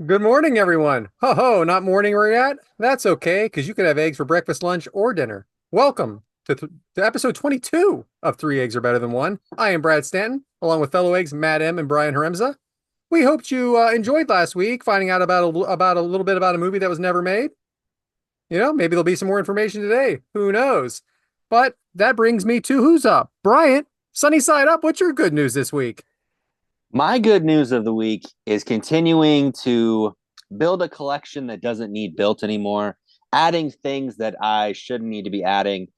Good morning, everyone. Ho ho, not morning where you're at? That's okay, because you could have eggs for breakfast, lunch, or dinner. Welcome to episode 22 of Three Eggs Are Better Than One. I am Brad Stanton, along with fellow eggs Matt M. and Brian Haremza. We hoped you enjoyed last week, finding out about a little bit about a movie that was never made. Maybe there'll be some more information today. Who knows? But that brings me to who's up. Bryant, sunny side up, what's your good news this week? My good news of the week is continuing to build a collection that doesn't need built anymore, adding things that I shouldn't need to be adding.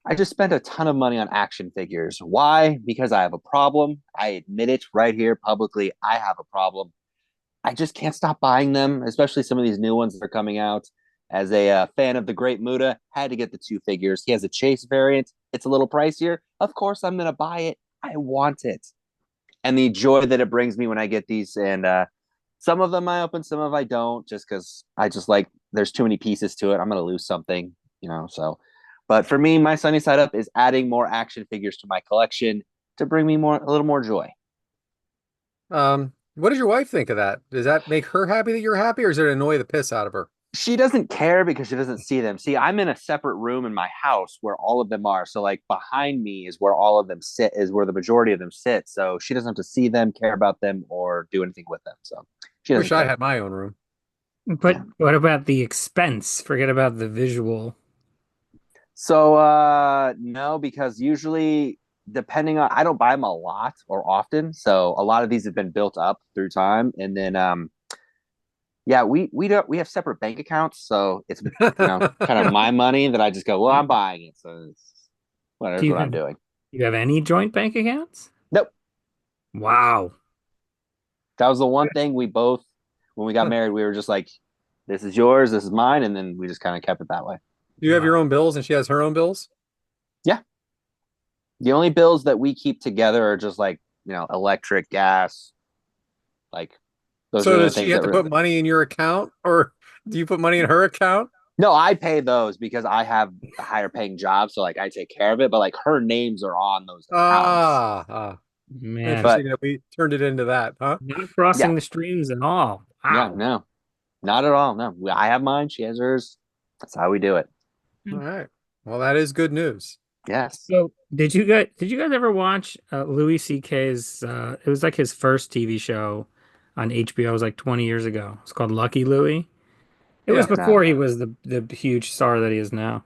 I just spent a ton of money on action figures. Why? Because I have a problem. I admit it right here publicly. I have a problem. I just can't stop buying them, especially some of these new ones that are coming out. As a fan of the Great Muda, had to get the two figures. He has a Chase variant. It's a little pricier. Of course, I'm going to buy it. I want it, and the joy that it brings me when I get these. And some of them I open, some of I don't, just because I just like there's too many pieces to it. I'm gonna lose something, So, but for me, my sunny side up is adding more action figures to my collection to bring me a little more joy. What does your wife think of that? Does that make her happy that you're happy, or does it annoy the piss out of her? She doesn't care because she doesn't see them. See, I'm in a separate room in my house where all of them are. So like behind me is where all of them sit, is where the majority of them sit. So she doesn't have to see them, care about them, or do anything with them. So she doesn't Wish I care. had my own room. But Yeah. what about the expense? Forget about the visual. So no, because usually depending on I don't buy them a lot or often. So a lot of these have been built up through time. And then yeah, we have separate bank accounts. So it's kind of my money that I just go, well, I'm buying it. So it's Do whatever's you what I'm have doing. you have any joint bank accounts? Nope. Wow. That was the one thing we both when we got married, we were just like, this is yours, this is mine, and then we just kind of kept it that way. You have your Wow. own bills and she has her own bills? Yeah. The only bills that we keep together are just like, electric, gas, like those So are the does she things have that to really. put money in your account, or do you put money in her account? No, I pay those because I have a higher paying job, so like I take care of it. But like her names are on those accounts. Ah, Man, But interesting that we turned it into that, huh? not yeah, crossing the streams at all. yeah, Wow. no, not at all. No, I have mine. She has hers. That's how we do it. All right. Well, that is good news. Yes. So did you guys ever watch Louis C.K.'s it was like his first TV show on HBO. It was like 20 years ago. It's called Lucky Louie. It was Yeah. No. before he was the huge star that he is now.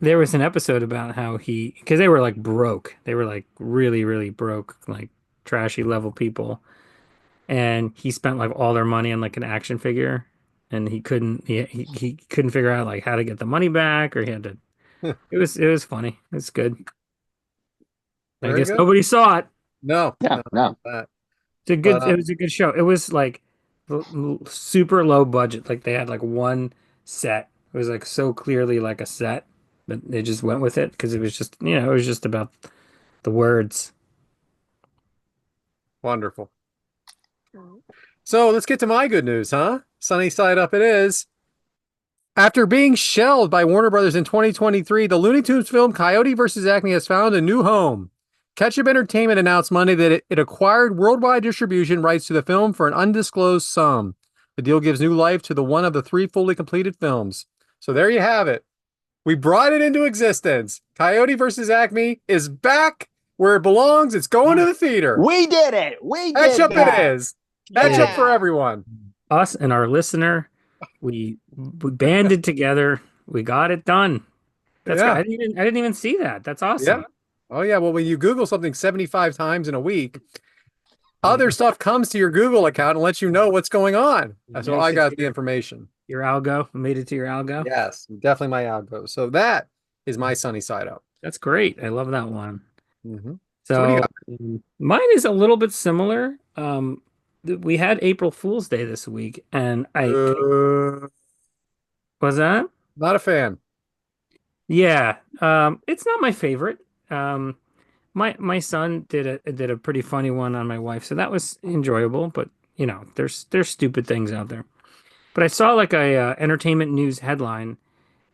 There was an episode about how because they were like broke. They were like really, really broke, like trashy level people. And he spent like all their money on like an action figure. And he couldn't figure out like how to get the money back, or he had to it was funny. It's good. I Very guess good. nobody saw it. No, Yeah. no, No. that. It But was a good show. It was like super low budget. Like they had like one set. It was like so clearly like a set, but they just went with it because it was just, it was just about the words. wonderful. So let's get to my good news, huh? Sunny side up it is. After being shelved by Warner Brothers in 2023, the Looney Tunes film Coyote vs. Acme has found a new home. Ketchup Entertainment announced Monday that it acquired worldwide distribution rights to the film for an undisclosed sum. The deal gives new life to the one of the three fully completed films. So there you have it. We brought it into existence. Coyote vs. Acme is back where it belongs. It's going to the theater. We did it. We did Ketchup it that. is. Ketchup for Yeah. everyone. Us and our listener, we banded together. We got it done. That's great. Yeah. I didn't even see that. That's Yeah. awesome. Oh, yeah. Well, when you Google something 75 times in a week, other You stuff comes to your Google account and lets you know what's going on. So makes I it to got the information. your algo. Made it to your algo. Yes, definitely my algo. So that is my sunny side up. That's great. I love that one. So what do you So got? mine is a little bit similar. We had April Fool's Day this week, and I Uh, was that. Not a fan. Yeah, it's not my favorite. Um, my son did a pretty funny one on my wife, so that was enjoyable. But there's stupid things out there. But I saw like a entertainment news headline,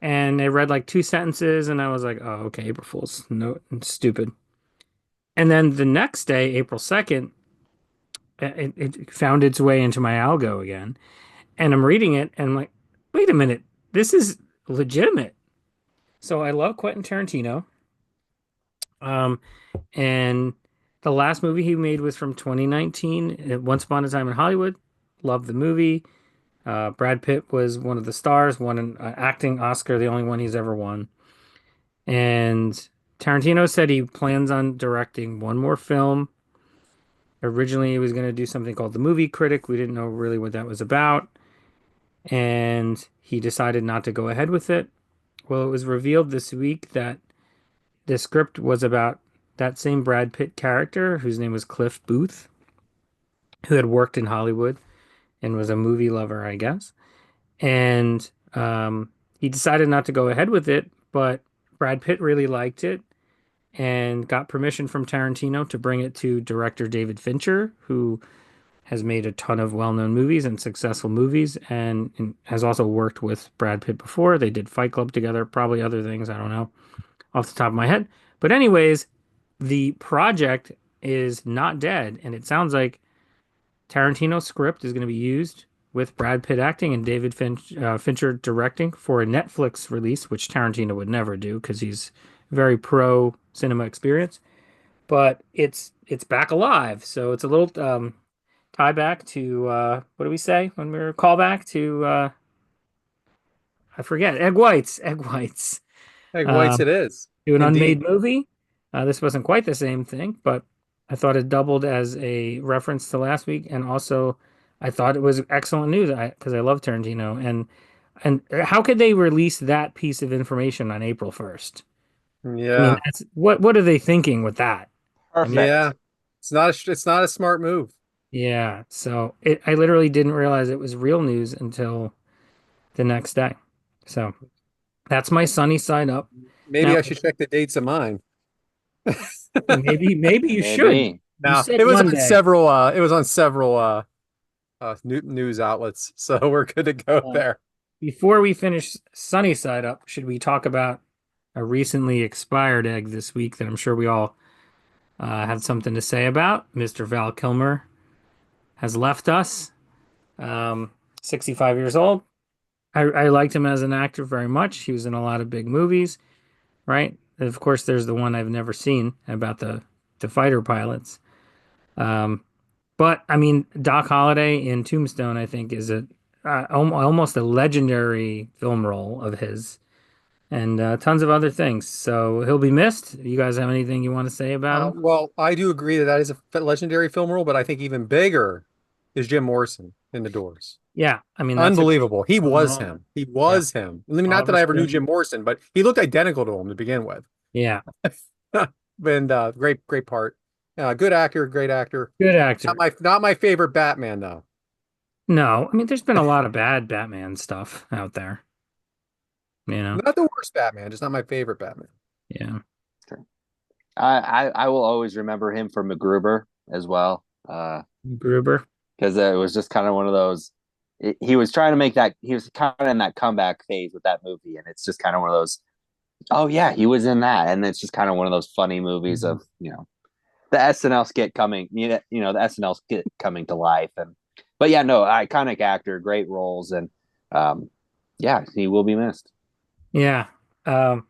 and I read like two sentences, and I was like, oh, okay, April Fool's, no, stupid. And then the next day, April 2nd. it found its way into my algo again. And I'm reading it and I'm like, wait a minute, this is legitimate. So I love Quentin Tarantino. Um, and the last movie he made was from 2019, Once Upon a Time in Hollywood. Loved the movie. Brad Pitt was one of the stars, won an acting Oscar, the only one he's ever won. And Tarantino said he plans on directing one more film. Originally, he was going to do something called The Movie Critic. We didn't know really what that was about. And he decided not to go ahead with it. Well, it was revealed this week that the script was about that same Brad Pitt character, whose name was Cliff Booth, who had worked in Hollywood and was a movie lover, I guess. And he decided not to go ahead with it, but Brad Pitt really liked it and got permission from Tarantino to bring it to director David Fincher, who has made a ton of well-known movies and successful movies and has also worked with Brad Pitt before. They did Fight Club together, probably other things, I don't know, off the top of my head. But anyways, the project is not dead, and it sounds like Tarantino's script is going to be used with Brad Pitt acting and David Fincher directing for a Netflix release, which Tarantino would never do because he's very pro cinema experience. But it's back alive, so it's a little tie back to what do we say when we were call back to I forget, egg whites. Egg whites Um, it is. to an Indeed. unmade movie. This wasn't quite the same thing, but I thought it doubled as a reference to last week, and also I thought it was excellent news because I love Tarantino. And how could they release that piece of information on April 1st? I mean, Yeah. that's what are they thinking with that? I mean, Perfect. Yeah. It's not a smart move. yeah. So I literally didn't realize it was real news until the next day. So that's my sunny side up. Maybe Now, I should check the dates of mine. maybe you should. Maybe. You No, said Monday. it was on several news outlets, so we're good to go Uh, there. Before we finish sunny side up, should we talk about a recently expired egg this week that I'm sure we all have something to say about? Mr. Val Kilmer has left us, um, 65 years old. I liked him as an actor very much. He was in a lot of big movies, right? And of course, there's the one I've never seen about the fighter pilots. Um, but I mean, Doc Holliday in Tombstone, I think, is almost a legendary film role of his, and tons of other things. So he'll be missed. You guys have anything you want to say about him? Well, I do agree that that is a legendary film role, but I think even bigger is Jim Morrison in The Doors. Yeah, I mean that's a great Unbelievable. He was phenomenal. him. He Yeah, was him. I mean, not that Oliver I ever knew Stone. Jim Morrison, but he looked identical to him to begin with. Yeah, And great part. Good actor, great actor. good actor. Not my favorite Batman though. No, I mean there's been a lot of bad Batman stuff out there. You know. Not the worst Batman, just not my favorite Batman. Yeah. I will always remember him for MacGruber as well. Gruber. Because it was just kind of one of those. He was trying to make that. He was kind of in that comeback phase with that movie, and it's just kind of one of those. Oh yeah, he was in that, and it's just kind of one of those funny movies of the SNL skit coming. The SNL skit coming to life, and but yeah, no, iconic actor, great roles, and yeah, he will be missed. Yeah. Um,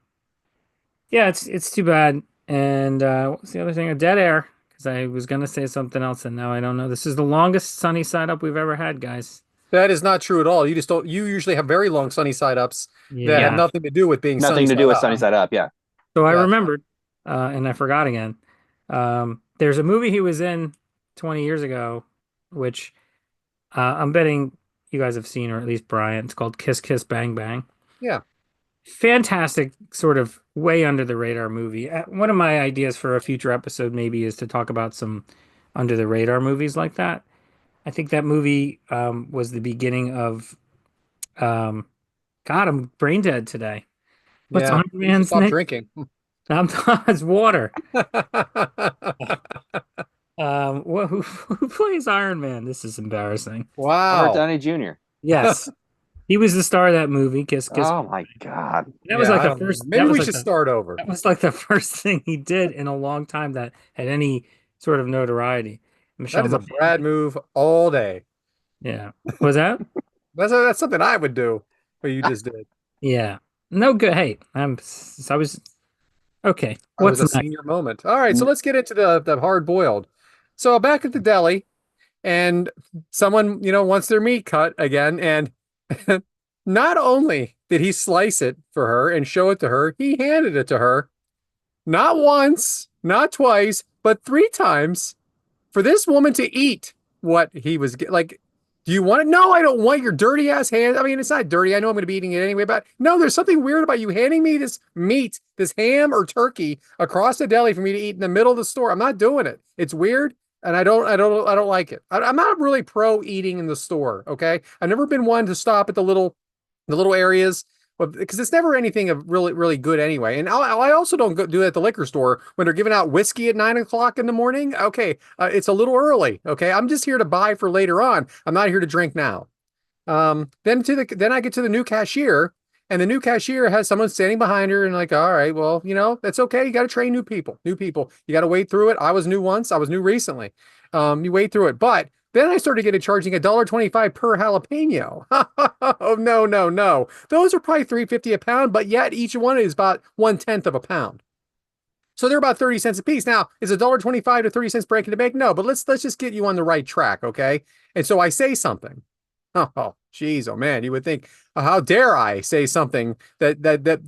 yeah, it's too bad. And what was the other thing? A dead air. Because I was gonna say something else and now I don't know. This is the longest sunny side up we've ever had, guys. That is not true at all. You just don't. You usually have very long sunny side ups that have Yeah, Yeah. nothing to do with being sunny nothing to side do with up. Sunny Side Up. Yeah, So I Yeah. remembered, and I forgot again. There's a movie he was in 20 years ago, which I'm betting you guys have seen, or at least Bryant. It's called Kiss Kiss Bang Bang. Yeah. Fantastic, sort of way under the radar movie. One of my ideas for a future episode maybe is to talk about some under the radar movies like that. I think that movie was the beginning of um, God, I'm brain dead today. What's Yeah. Iron You should Man's stop name? drinking. I'm it's water. Who plays Iron Man? This is embarrassing. Robert Wow. Downey Jr. Yes, he was the star of that movie, Kiss Kiss. Oh my God. That was Yeah, like I the don't know. first. Maybe we should start over. That was like the first thing he did in a long time that had any sort of notoriety. Michelle That is a Monaghan. Brad move all day. Yeah. Was that? That's something I would do. What you just did. Yeah. No good. Hey, I was okay. That was What's a next? senior moment. All right, so let's get into the hard boiled. So back at the deli, and someone wants their meat cut again, and not only did he slice it for her and show it to her, he handed it to her not once, not twice, but three times for this woman to eat what he was like. Do you want it? No, I don't want your dirty ass hands. I mean, it's not dirty. I know I'm going to be eating it anyway, but no, there's something weird about you handing me this meat, this ham or turkey across the deli for me to eat in the middle of the store. I'm not doing it. It's weird. And I don't like it. I'm not really pro eating in the store. Okay. I've never been one to stop at the little areas, because it's never anything of really, really good anyway. And I also don't do it at the liquor store when they're giving out whiskey at 9 o'clock in the morning. Okay, it's a little early. Okay, I'm just here to buy for later on. I'm not here to drink now. Then I get to the new cashier, and the new cashier has someone standing behind her, and like, all right, well, that's okay. You got to train new people. New people, you got to wade through it. I was new once. I was new recently. You wade through it, but then I started charging $1.25 per jalapeno. Oh no, no, no! Those are probably $3.50 a pound, but yet each one is about 1/10 of a pound. So they're about 30 cents a piece. Now, is $1.25 to 30 cents breaking the bank? No, but let's just get you on the right track, okay? And so I say something. Oh, geez, oh man, you would think, how dare I say something that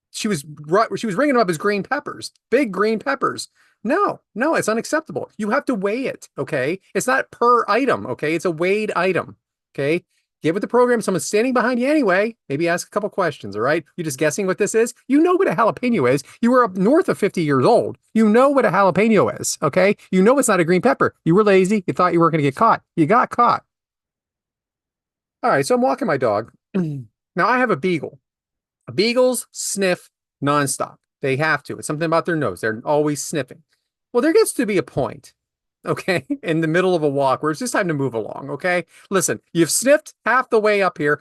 she was ringing them up as green peppers, big green peppers. No, no, it's unacceptable. You have to weigh it, okay? It's not per item, okay? It's a weighed item, okay? Get with the program. Someone's standing behind you anyway. Maybe ask a couple questions, all right? You're just guessing what this is. You know what a jalapeno is. You were up north of 50 years old. You know what a jalapeno is, okay? You know it's not a green pepper. You were lazy. You thought you weren't going to get caught. You got caught. All right, so I'm walking my dog. Now I have a beagle. Beagles sniff nonstop. They have to. It's something about their nose. They're always sniffing. Well, there gets to be a point, okay, in the middle of a walk where it's just time to move along, okay? Listen, you've sniffed half the way up here.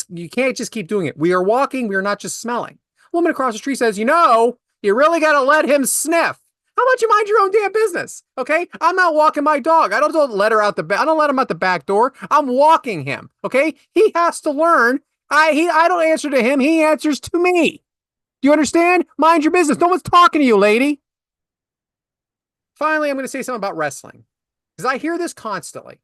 You can't just keep doing it. We are walking. We are not just smelling. A woman across the street says, you really got to let him sniff. How about you mind your own damn business? Okay, I'm not walking my dog. I don't let her out the back. I don't let him out the back door. I'm walking him. Okay, he has to learn. I don't answer to him. He answers to me. Do you understand? Mind your business. No one's talking to you, lady. Finally, I'm going to say something about wrestling, because I hear this constantly.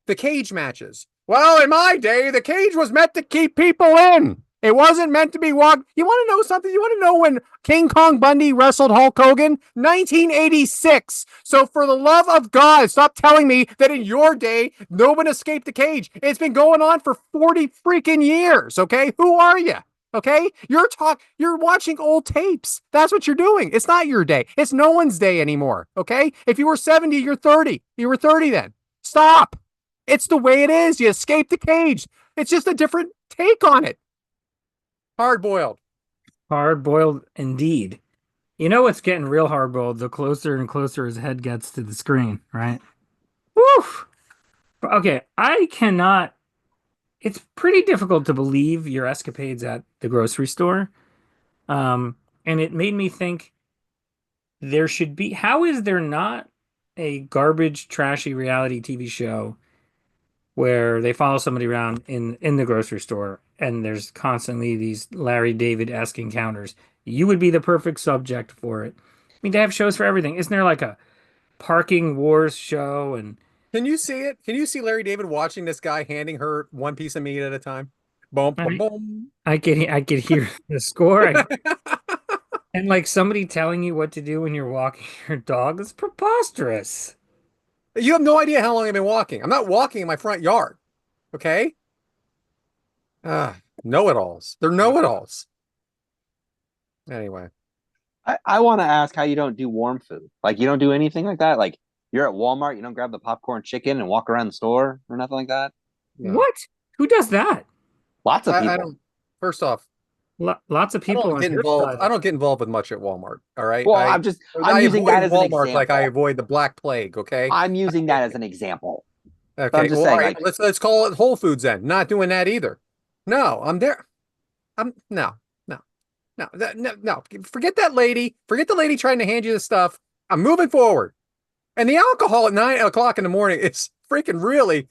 The cage matches. Well, in my day, the cage was meant to keep people in. It wasn't meant to be walked. You want to know something? You want to know when King Kong Bundy wrestled Hulk Hogan? 1986. So for the love of God, stop telling me that in your day, no one escaped the cage. It's been going on for 40 freaking years, okay? Who are you? Okay? You're watching old tapes. That's what you're doing. It's not your day. It's no one's day anymore, okay? If you were 70, you're 30. You were 30 then. Stop. It's the way it is. You escape the cage. It's just a different take on it. Hard boiled. Hard boiled indeed. You know what's getting real hard boiled the closer and closer his head gets to the screen, right? Woo! Okay, I cannot. It's pretty difficult to believe your escapades at the grocery store. And it made me think there should be, how is there not a garbage, trashy reality TV show where they follow somebody around in the grocery store and there's constantly these Larry David-esque encounters? You would be the perfect subject for it. I mean, they have shows for everything. Isn't there like a parking wars show? And Can you see it? Can you see Larry David watching this guy handing her one piece of meat at a time? Boom, boom, I, boom. I could hear the score. And like somebody telling you what to do when you're walking your dog is preposterous. You have no idea how long I've been walking. I'm not walking in my front yard. Okay? Know-it-alls. They're know-it-alls. Anyway. I want to ask how you don't do warm food. Like you don't do anything like that. Like you're at Walmart, you don't grab the popcorn chicken and walk around the store or nothing like that. No. What? Who does that? Lots of I people. don't. First off, Lots of I people don't on get your involved. side. I don't get involved with much at Walmart. All right. Well, I I'm using avoid that as an Walmart like I example. avoid the Black Plague. Okay. I'm using that as an example. But I'm Okay. just Well, all saying, right. like, Let's call it Whole Foods then. Not doing that either. No, I'm there. I'm no, no, no, no, no. Forget that lady. Forget the lady trying to hand you the stuff. I'm moving forward. And the alcohol at 9 o'clock in the morning is freaking really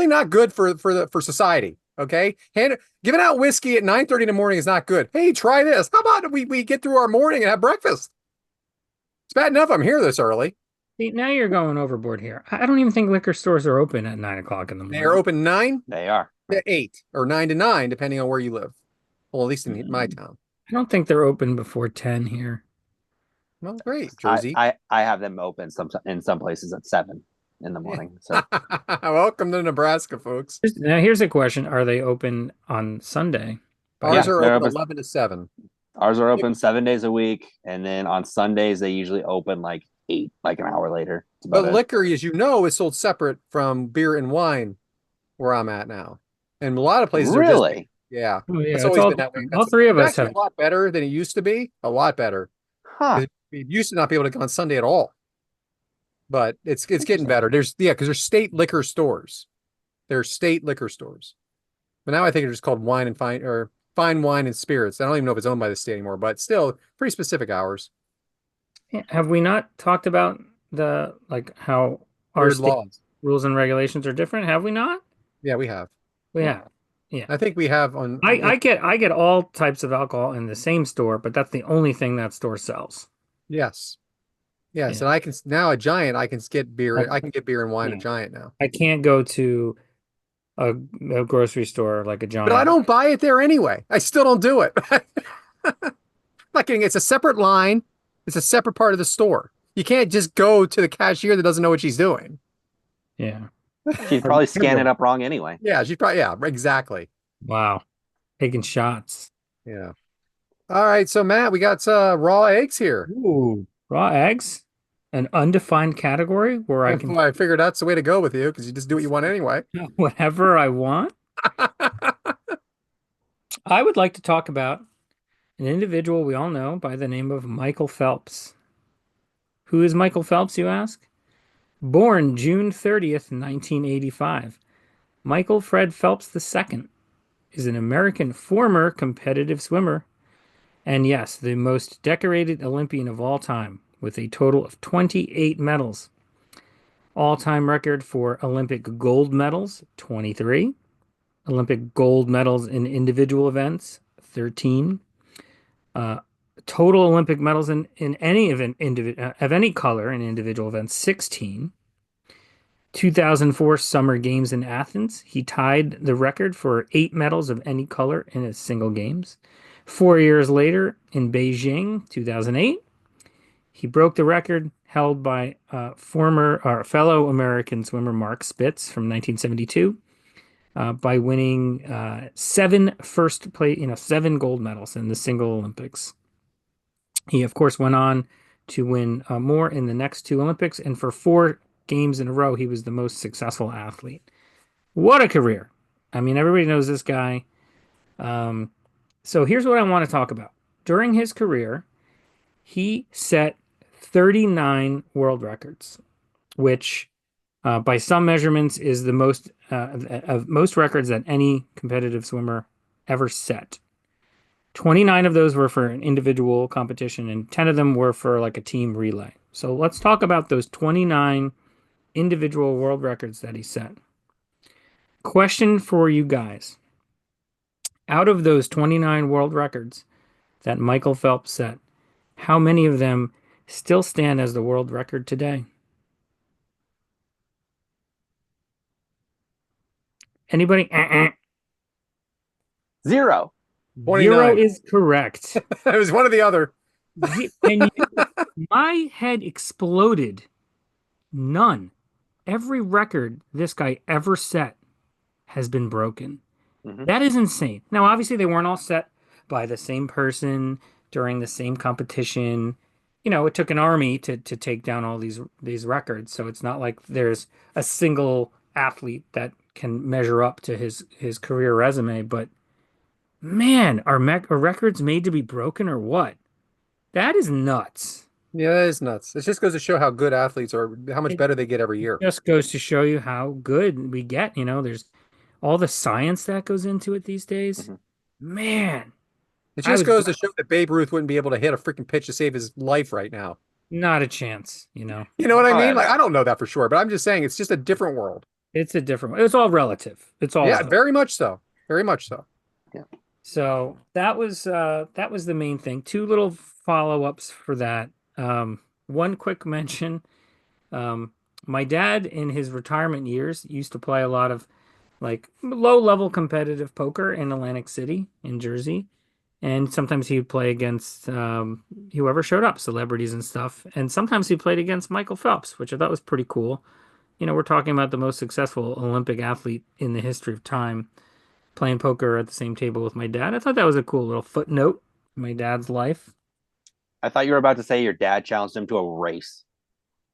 not good for society. Okay, giving out whiskey at 9:30 in the morning is not good. Hey, try this. How about we get through our morning and have breakfast? It's bad enough I'm here this early. See, now you're going overboard here. I don't even think liquor stores are open at 9 o'clock in the They are morning. open 9 to 8 or 9 to 9, depending on where you live. Well, at least in my town. I don't think they're open before 10 here. Well, great, I, Jersey. I I have them open in some places at 7 in the morning. So Welcome to Nebraska, folks. Now, here's a question. Are they open on Sunday? Ours Yeah, are they're open open. 11 to 7. Ours are open 7 days a week, and then on Sundays they usually open like 8, like an hour later. That's But about it. liquor, as you know, is sold separate from beer and wine where I'm at now. And a lot of places are just, Really? yeah, Oh, yeah, it's it's always all been that way. different. All three of It's us actually have. a lot better than it used to be. A lot better. Huh. It used to not be able to go on Sunday at all. But it's getting Interesting. better. Because there's state liquor stores. There's state liquor stores. But now I think it's just called wine and fine or fine wine and spirits. I don't even know if it's owned by the state anymore, but still pretty specific hours. Have we not talked about how our Weird state laws. rules and regulations are different? Have we not? Yeah, we have. We have. Yeah. I think we have on I get all types of alcohol in the same store, but that's the only thing that store sells. yes. Yes, Yeah. and I can now at Giant I can get beer. Like, I can get beer and wine at yeah. Giant now. I can't go to a, a grocery store like a But I Giant. don't buy it there anyway. I still don't do it. Not kidding. It's a separate line. It's a separate part of the store. You can't just go to the cashier that doesn't know what she's doing. Yeah. She'd probably scan it up wrong anyway. Yeah, she's probably exactly. Wow. Taking shots. Yeah. All right, so Matt, we got raw eggs here. Ooh. Raw eggs? An undefined category where I can I figured that's the way to go with you because you just do what you want anyway. whatever I want. I would like to talk about an individual we all know by the name of Michael Phelps. Who is Michael Phelps, you ask? Born June 30th, 1985, Michael Fred Phelps II is an American former competitive swimmer, and yes, the most decorated Olympian of all time, with a total of 28 medals. All-time record for Olympic gold medals, 23. Olympic gold medals in individual events, 13. Total Olympic medals in any event of any color in individual events, 16. 2004 Summer Games in Athens, he tied the record for 8 medals of any color in a single games. 4 years later in Beijing, 2008, he broke the record held by former or fellow American swimmer Mark Spitz from 1972 by winning 7 gold medals in the single Olympics. He, of course, went on to win more in the next 2 Olympics, and for 4 games in a row, he was the most successful athlete. What a career! I mean, everybody knows this guy. So here's what I want to talk about. During his career, he set 39 world records, which by some measurements is the most of most records that any competitive swimmer ever set. 29 of those were for an individual competition, and 10 of them were for like a team relay. So let's talk about those 29 individual world records that he set. Question for you guys. Out of those 29 world records that Michael Phelps set, how many of them still stand as the world record today? Anybody? 0. 0 29. is correct. It was one or the other. My head exploded. None. Every record this guy ever set has been broken. Mhm. That is insane. Now, obviously, they weren't all set by the same person during the same competition. You know, it took an army to take down all these records. So it's not like there's a single athlete that can measure up to his career resume. But man, are records made to be broken or what? That is nuts. Yeah, that is nuts. It just goes to show how good athletes are, how much It better they get every year. just goes to show you how good we get. You know, there's all the science that goes into it these days. Mhm. Man, It I just was goes to show that Babe Ruth wouldn't be able to hit a freaking pitch to save his life right now. Not a chance, you know. You know what I Oh, mean? yeah, Like, I no. don't know that for sure, but I'm just saying it's just a different world. It's a different one. It's all relative. It's all Yeah, relative. very much so. Very much so. Yeah. So that was the main thing. Two little follow-ups for that. One quick mention. Um, my dad in his retirement years used to play a lot of like low-level competitive poker in Atlantic City in Jersey. And sometimes he would play against whoever showed up, celebrities and stuff. And sometimes he played against Michael Phelps, which I thought was pretty cool. You know, we're talking about the most successful Olympic athlete in the history of time playing poker at the same table with my dad. I thought that was a cool little footnote in my dad's life. I thought you were about to say your dad challenged him to a race.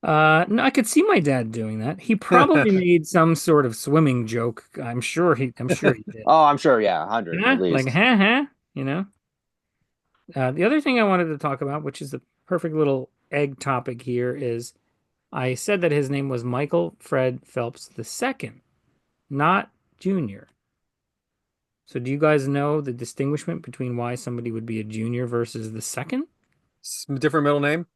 No, I could see my dad doing that. He probably made some sort of swimming joke. I'm sure he did. Oh, I'm sure. Yeah, 100 Yeah, at like, least. you know. The other thing I wanted to talk about, which is the perfect little egg topic here, is I said that his name was Michael Fred Phelps II, not Junior. So do you guys know the distinguishment between why somebody would be a junior versus the second? Different middle name.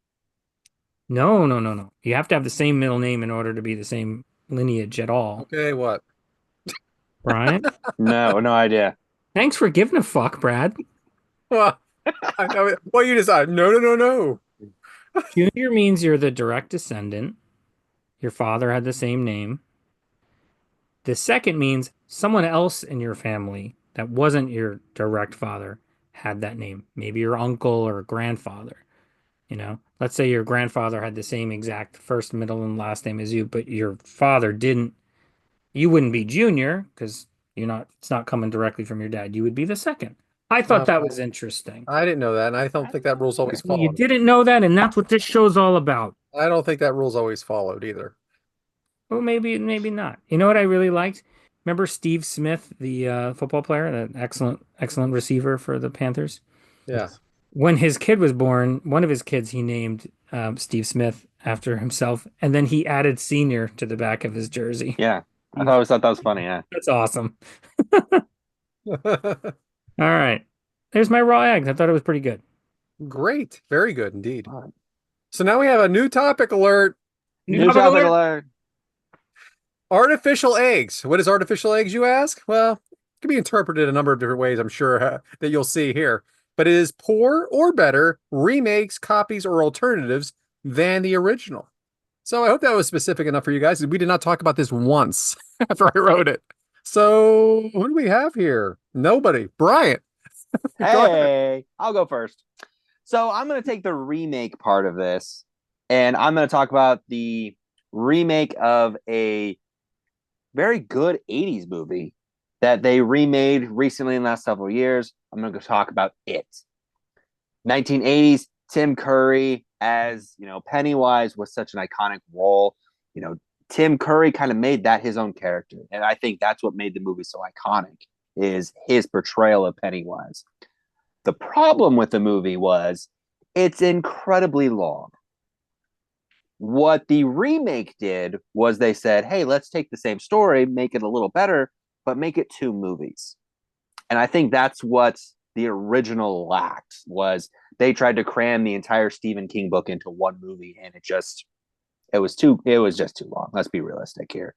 No, no, no, no. You have to have the same middle name in order to be the same lineage at all. Okay, what? Brian? No, no idea. Thanks for giving a fuck, Brad. Well, I know. Well, you decide. No, no, no, no. Junior means you're the direct descendant. Your father had the same name. The second means someone else in your family that wasn't your direct father had that name. Maybe your uncle or grandfather. You know, let's say your grandfather had the same exact first, middle, and last name as you, but your father didn't. You wouldn't be junior because it's not coming directly from your dad. You would be the second. I thought No, that was interesting. I didn't know that, and I don't think that rule's always Well, you followed. didn't know that, and that's what this show's all about. I don't think that rule's always followed either. Well, maybe not. You know what I really liked? Remember Steve Smith, the football player, that excellent receiver for the Panthers? Yeah. When his kid was born, one of his kids he named Steve Smith after himself, and then he added senior to the back of his jersey. Yeah, I always thought that was funny. Yeah. That's awesome. All right. There's my raw eggs. I thought it was pretty good. Great. Very good indeed. All right. So now we have a new topic alert. New topic alert. Artificial eggs. What is artificial eggs, you ask? Well, it can be interpreted a number of different ways, I'm sure, that you'll see here. But it is poor or better remakes, copies, or alternatives than the original. So I hope that was specific enough for you guys. We did not talk about this once after I wrote it. So who do we have here? Nobody. Bryant. Go ahead. Hey, I'll go first. So I'm going to take the remake part of this, and I'm going to talk about the remake of a very good 80s movie that they remade recently in the last several years. I'm going to talk about it. 1980s, Tim Curry as, Pennywise was such an iconic role. Tim Curry kind of made that his own character. And I think that's what made the movie so iconic is his portrayal of Pennywise. The problem with the movie was it's incredibly long. What the remake did was they said, hey, let's take the same story, make it a little better, but make it 2 movies. And I think that's what the original lacked was they tried to cram the entire Stephen King book into 1 movie, and it was just too long. Let's be realistic here.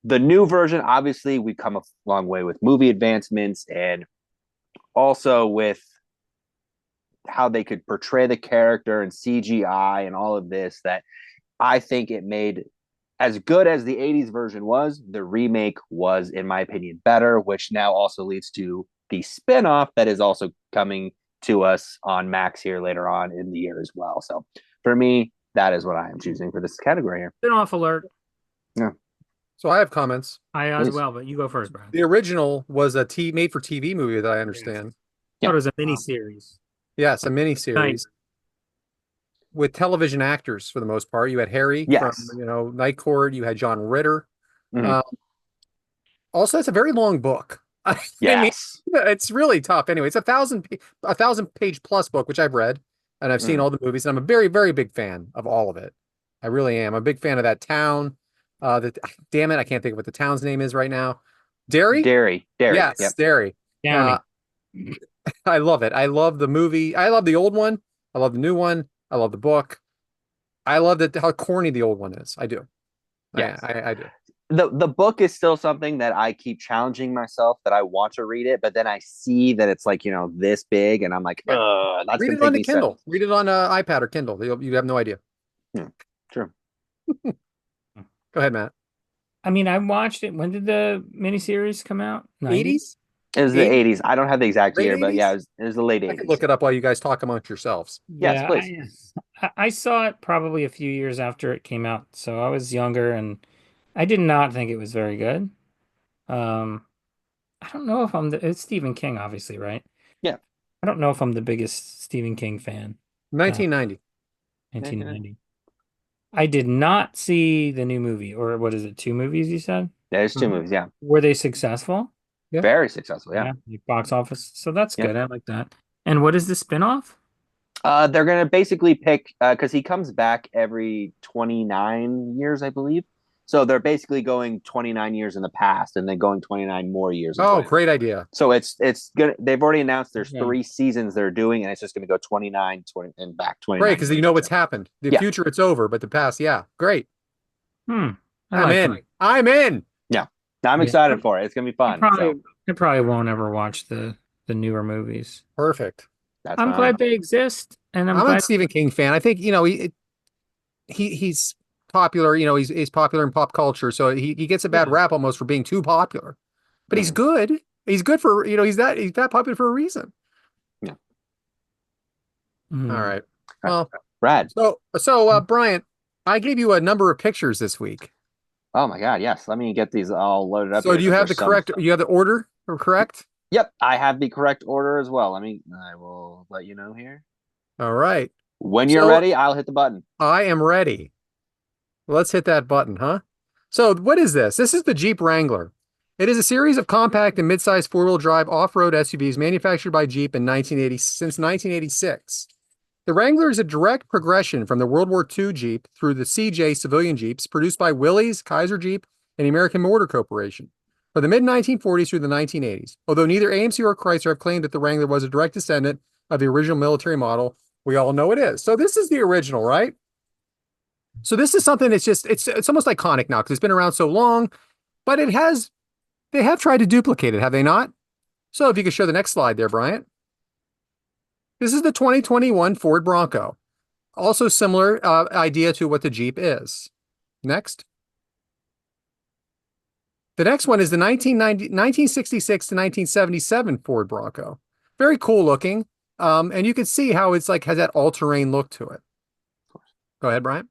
The new version, obviously, we've come a long way with movie advancements and also with how they could portray the character and CGI and all of this, that I think it made as good as the 80s version was, the remake was, in my opinion, better, which now also leads to the spinoff that is also coming to us on Max here later on in the year as well. So for me, that is what I am choosing for this category here. Spin-off alert. Yeah. So I have comments. I as well, but you go first, Brad. The original was a made for TV movie that I understand. I thought it was a mini series. Yes, a mini series with television actors for the most part. You had Harry from Night Court. You had John Ritter. Mm-hmm. Also, it's a very long book. Yes, I mean, it's really tough. Anyway, it's a 1,000-page plus book, which I've read, and I've seen all the movies, and I'm a very, very big fan of all of it. I really am. I'm a big fan of that town. Damn it, I can't think of what the town's name is right now. Derry. Yes, yep. Derry. I love it. I love the movie. I love the old one. I love the new one. I love the book. I love that how corny the old one is. I do. Yes. I do. The book is still something that I keep challenging myself that I want to read it, but then I see that it's like, this big, and I'm like, that's Read gonna it on take the me so. Kindle. Read it on iPad or Kindle. You have no idea. Yeah, true. Go ahead, Matt. I mean, I watched it. When did the miniseries come out? 90? 80s? It was the 80s? 80s. I don't have the exact Late year, but yeah, 80s? it was the late I can 80s. look it up while you guys talk amongst yourselves. Yes, Yeah, please. I saw it probably a few years after it came out, so I was younger and I did not think it was very good. Um, I don't know if it's Stephen King, obviously, right? Yeah. I don't know if I'm the biggest Stephen King fan. 1990. 1990. I did not see the new movie, or what is it, two movies you said? There's two Mhm. movies, yeah. Were they successful? Yeah. Very successful, yeah. Yeah, like box office. So that's Yeah. good. I like that. And what is the spin-off? They're gonna basically pick because he comes back every 29 years, I believe. So they're basically going 29 years in the past and then going 29 more years in Oh, 29. great idea. So it's gonna they've already announced there's Okay. 3 seasons they're doing, and it's just gonna go 29, 20 and back 29. Great, because you know what's happened. The Yeah. future, it's over, but the past, yeah. Great. I I'm like in. that. I'm in. Yeah. I'm Yeah. excited for it. It's gonna be I fun. probably So I probably won't ever watch the newer movies. Perfect. that's I'm fine. glad they exist, and I'm I'm a glad. Stephen King fan. I think, he's popular, he's popular in pop culture, so he gets a bad Yeah. rap almost for being too popular. But he's Mhm. good. He's good for, he's that popular for a reason. Yeah. All Mm. right. Well, Brad. Bryant, I gave you a number of pictures this week. Oh my God, yes. Let me get these all loaded up So here do you because have the there's so much correct, stuff. you have the order correct? Yep, I have the correct order as well. I will let you know here. All right. When you're So ready, I'll hit the button. I am ready. Let's hit that button, huh? So what is this? This is the Jeep Wrangler. It is a series of compact and mid-sized four-wheel drive off-road SUVs manufactured by Jeep in 1980 since 1986. The Wrangler is a direct progression from the World War II Jeep through the CJ civilian Jeeps produced by Willys, Kaiser Jeep, and American Motor Corporation from the mid-1940s through the 1980s. Although neither AMC or Chrysler have claimed that the Wrangler was a direct descendant of the original military model, we all know it is. So this is the original, right? So this is something that's just it's almost iconic now because it's been around so long, but they have tried to duplicate it, have they not? So if you could show the next slide there, Bryant. This is the 2021 Ford Bronco. Also similar idea to what the Jeep is. Next. The next one is the 1966 to 1977 Ford Bronco. Very cool looking. And you can see how it's like has that all-terrain look to it. Go ahead, Bryant.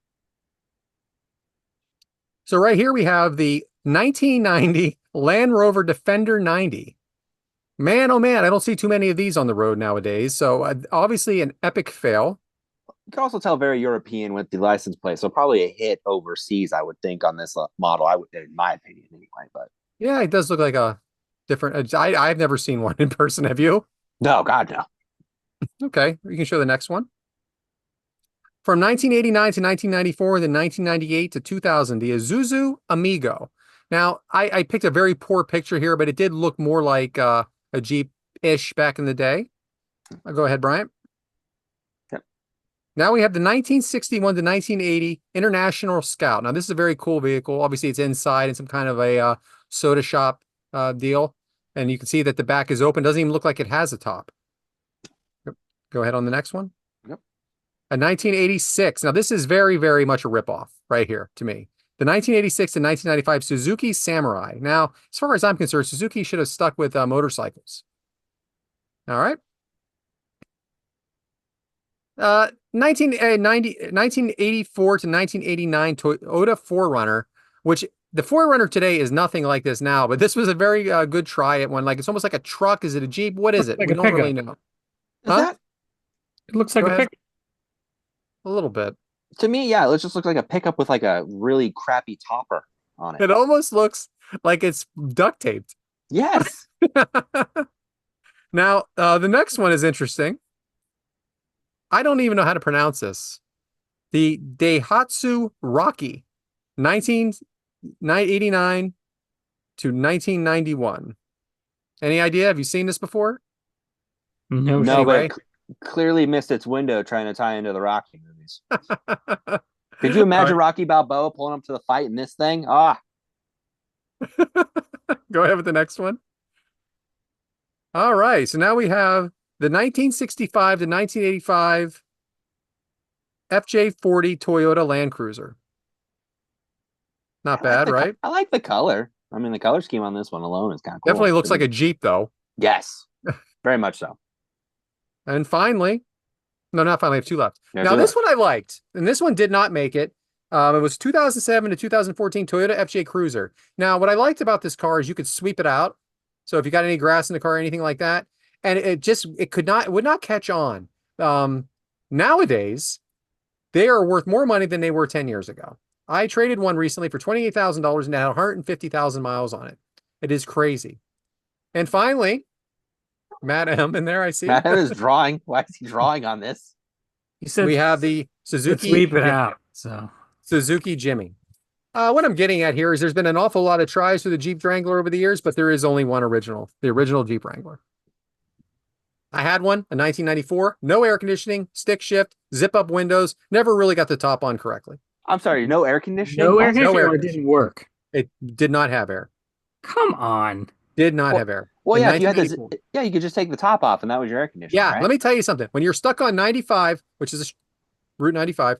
So right here we have the 1990 Land Rover Defender 90. Man, oh man, I don't see too many of these on the road nowadays. So obviously an epic fail. You can also tell very European with the license plate, so probably a hit overseas, I would think, on this model. I would, in my opinion, anyway. But Yeah, it does look like a different. I've never seen one in person. Have you? no, God, no. Okay, you can show the next one. From 1989 to 1994, then 1998 to 2000, the Isuzu Amigo. Now, I picked a very poor picture here, but it did look more like a Jeep-ish back in the day. Go ahead, Bryant. Yep. Now we have the 1961 to 1980 International Scout. Now, this is a very cool vehicle. Obviously, it's inside in some kind of a soda shop deal. And you can see that the back is open. Doesn't even look like it has a top. Go ahead on the next one. Yep. A 1986. Now, this is very, very much a ripoff right here to me. The 1986 to 1995 Suzuki Samurai. Now, as far as I'm concerned, Suzuki should have stuck with motorcycles. All right. 1984 to 1989 Toyota 4Runner, which the 4Runner today is nothing like this now, but this was a very good try at one. Like it's almost like a truck. Is it a Jeep? What is it? Like We a don't really pickup. know. Is Huh? that It looks like Go a ahead. pick. A little bit. to me? Yeah, it just looks like a pickup with like a really crappy topper on it. It almost looks like it's duct taped. Yes. Now, the next one is interesting. I don't even know how to pronounce this. The Daihatsu Rocky, 1989 to 1991. Any idea? Have you seen this before? No, No, but Anyway. it clearly missed its window trying to tie into the Rocky movies. Could you All imagine right, Rocky Balboa pulling up to the fight in this thing? Ah, go ahead with the next one. All right, so now we have the 1965 to 1985 FJ40 Toyota Land Cruiser. Not I like bad, the right? I like the color. I mean, the color scheme on this one alone is kind of Definitely cool. looks like a Jeep, though. Yes, very much so. And finally, no, not finally, I have two left. Yeah, Now, do this that. one I liked, and this one did not make it. It was 2007 to 2014 Toyota FJ Cruiser. Now, what I liked about this car is you could sweep it out. So if you got any grass in the car or anything like that, and it would not catch on. Um, Nowadays, they are worth more money than they were 10 years ago. I traded one recently for $28,000 and it had 150,000 miles on it. It is crazy. And finally, Matt M in there, I see. Matt is drawing. Why is he drawing on this? You said We have the sweep it out. So Suzuki Jimmy. What I'm getting at here is there's been an awful lot of tries for the Jeep Wrangler over the years, but there is only one original, the original Jeep Wrangler. I had one in 1994, no air conditioning, stick shift, zip up windows, never really got the top on correctly. I'm sorry, no air conditioning. no air What? No conditioning air or it conditioning. didn't work. It did not have air. Come on. Did not Well, have air well, in yeah. If you had this, 1994. yeah, you could just take the top off, and that was your air conditioning, Yeah, right? let me tell you something. When you're stuck on 95, which is Route 95,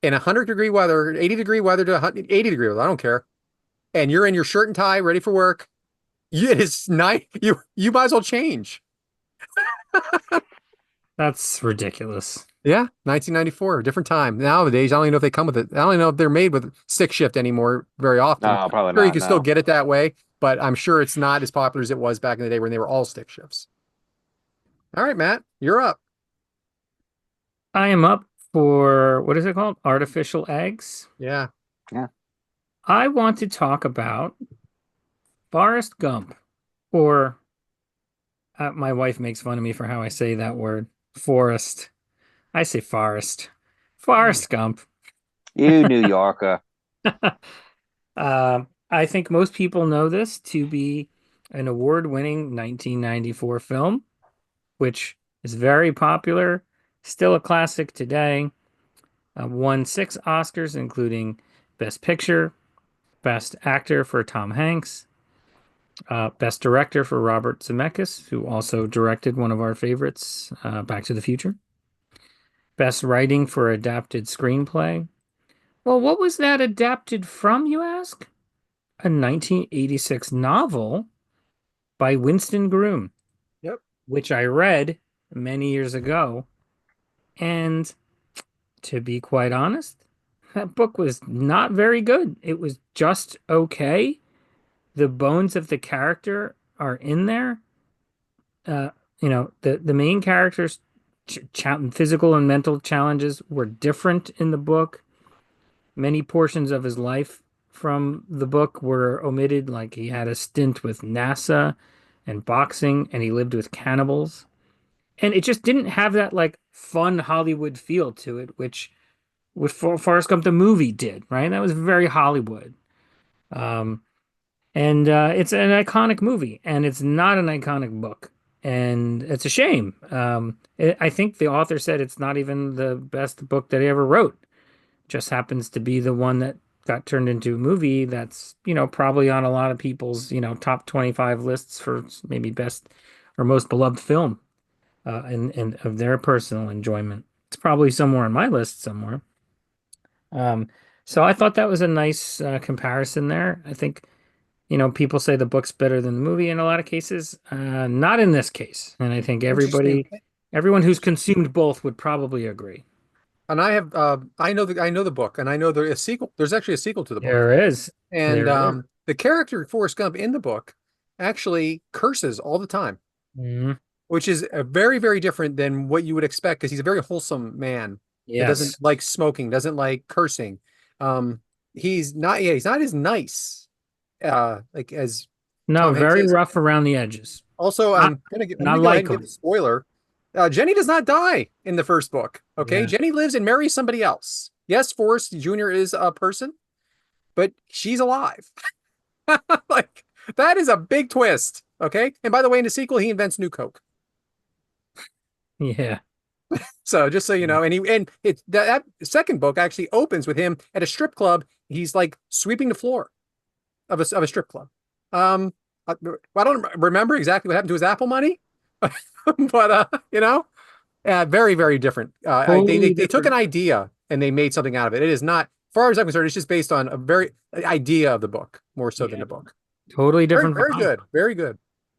in 100-degree weather, 80-degree weather to 80-degree weather, I don't care, and you're in your shirt and tie, ready for work, it is night. You might as well change. That's ridiculous. Yeah, 1994, different time. Nowadays, I don't even know if they come with it. I don't even know if they're made with stick shift anymore very often. No, probably Sure, you not. can still No. get it that way, but I'm sure it's not as popular as it was back in the day when they were all stick shifts. All right, Matt, you're up. I am up for what is it called? Artificial eggs. Yeah. Yeah. I want to talk about Forrest Gump, or my wife makes fun of me for how I say that word. Forrest. I say Forrest. Hmm. Forrest Gump. You New Yorker. I think most people know this to be an award-winning 1994 film, which is very popular, still a classic today. Won 6 Oscars, including Best Picture, Best Actor for Tom Hanks, Best Director for Robert Zemeckis, who also directed one of our favorites, Back to the Future. Best Writing for Adapted Screenplay. Well, what was that adapted from, you ask? A 1986 novel by Winston Groom, Yep. which I read many years ago. And to be quite honest, that book was not very good. It was just okay. The bones of the character are in there. Uh, the main character's physical and mental challenges were different in the book. Many portions of his life from the book were omitted, like he had a stint with NASA and boxing, and he lived with cannibals. And it just didn't have that like fun Hollywood feel to it, which with Forrest Gump the movie did, right? That was very Hollywood. Um, and it's an iconic movie, and it's not an iconic book, and it's a shame. I think the author said it's not even the best book that he ever wrote. Just happens to be the one that got turned into a movie that's, probably on a lot of people's, top 25 lists for maybe best or most beloved film, and of their personal enjoyment. It's probably somewhere on my list somewhere. Um, so I thought that was a nice comparison there. I think, people say the book's better than the movie in a lot of cases. Not in this case. And I think Interesting. everyone who's consumed both would probably agree. And I know the book, and I know there's a sequel. There's actually a sequel to the book. There is. And There is. the character Forrest Gump in the book actually curses all the time, Mhm. which is very, very different than what you would expect because he's a very wholesome man that doesn't Yes. like smoking, doesn't like cursing. Um, he's not as nice like as No, Tom Hanks very is. rough around the edges. Also, Not I'm not gonna go ahead like and give a him. spoiler. Jenny does not die in the first book. Okay, Yeah. Jenny lives and marries somebody else. Yes, Forrest Jr. is a person, but she's alive. Like that is a big twist. Okay, and by the way, in the sequel, he invents new Coke. Yeah. So just so you know, and it's that second book actually opens with him at a strip club. He's like sweeping the floor of a strip club. I, I don't remember exactly what happened to his Apple money, but very very different. Totally They took an different. idea and they made something out of it. It is not, far as I'm concerned, it's just based on a very idea of the book more so than Yeah, the book. totally Very different very vibe. good, very good.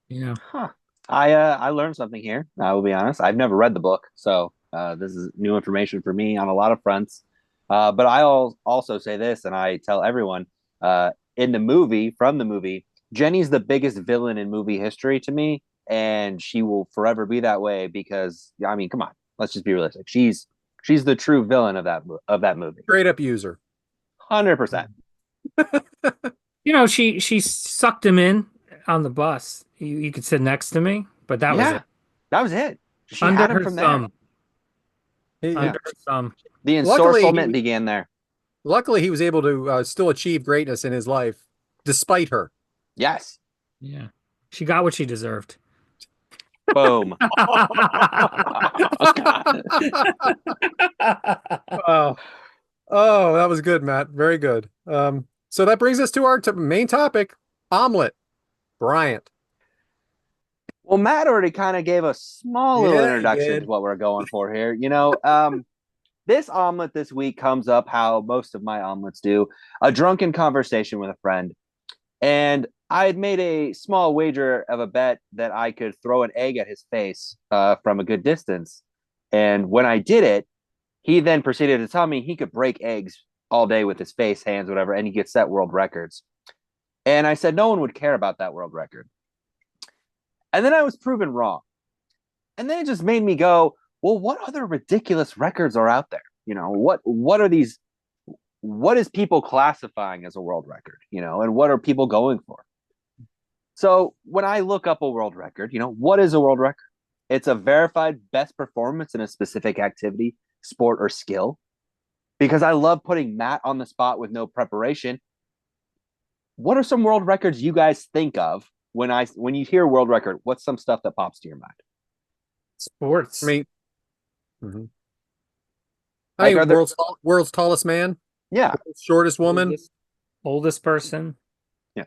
Yeah. Huh. I learned something here. I will be honest. I've never read the book, so this is new information for me on a lot of fronts. But I'll also say this, and I tell everyone in the movie, from the movie, Jenny's the biggest villain in movie history to me, and she will forever be that way because I mean, come on, let's just be realistic. She's the true villain of that movie. Straight up user. 100%. She sucked him in on the bus. You could sit next to me, but that was Yeah, it. that was it. She Under had him her from there. thumb. Yeah. Under her thumb. The Luckily, ensorcelment began there. luckily he was able to still achieve greatness in his life despite her. Yes. Yeah. She got what she deserved. Boom. Oh, God. Oh, oh, that was good, Matt. Very good. So that brings us to our main topic, omelet. Bryant. Well, Matt already kind of gave a small little Yeah, he introduction to did. what we're going for here. This omelet this week comes up how most of my omelets do, a drunken conversation with a friend. And I had made a small wager of a bet that I could throw an egg at his face from a good distance. And when I did it, he then proceeded to tell me he could break eggs all day with his face, hands, whatever, and he could set world records. And I said no one would care about that world record. And then I was proven wrong. And then it just made me go, well, what other ridiculous records are out there? What are these? What is people classifying as a world record? And what are people going for? So when I look up a world record, what is a world record? It's a verified best performance in a specific activity, sport, or skill. Because I love putting Matt on the spot with no preparation. What are some world records you guys think of when you hear world record? What's some stuff that pops to your mind? I Sports. mean, mhm. Like, are there? World's tallest man, Yeah, shortest woman. Oldest person. yeah,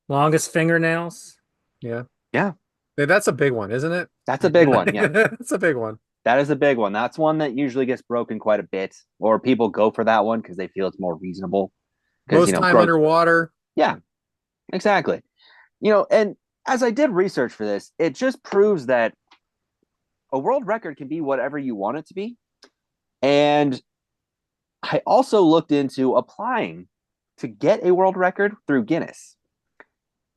Longest fingernails. Yeah. yeah. Yeah, that's a big one, isn't it? That's a big one. Yeah, That's a big one. that is a big one. That's one that usually gets broken quite a bit, or people go for that one because they feel it's more reasonable. Because Most time growth. underwater. Yeah, exactly. And as I did research for this, it just proves that a world record can be whatever you want it to be. And I also looked into applying to get a world record through Guinness.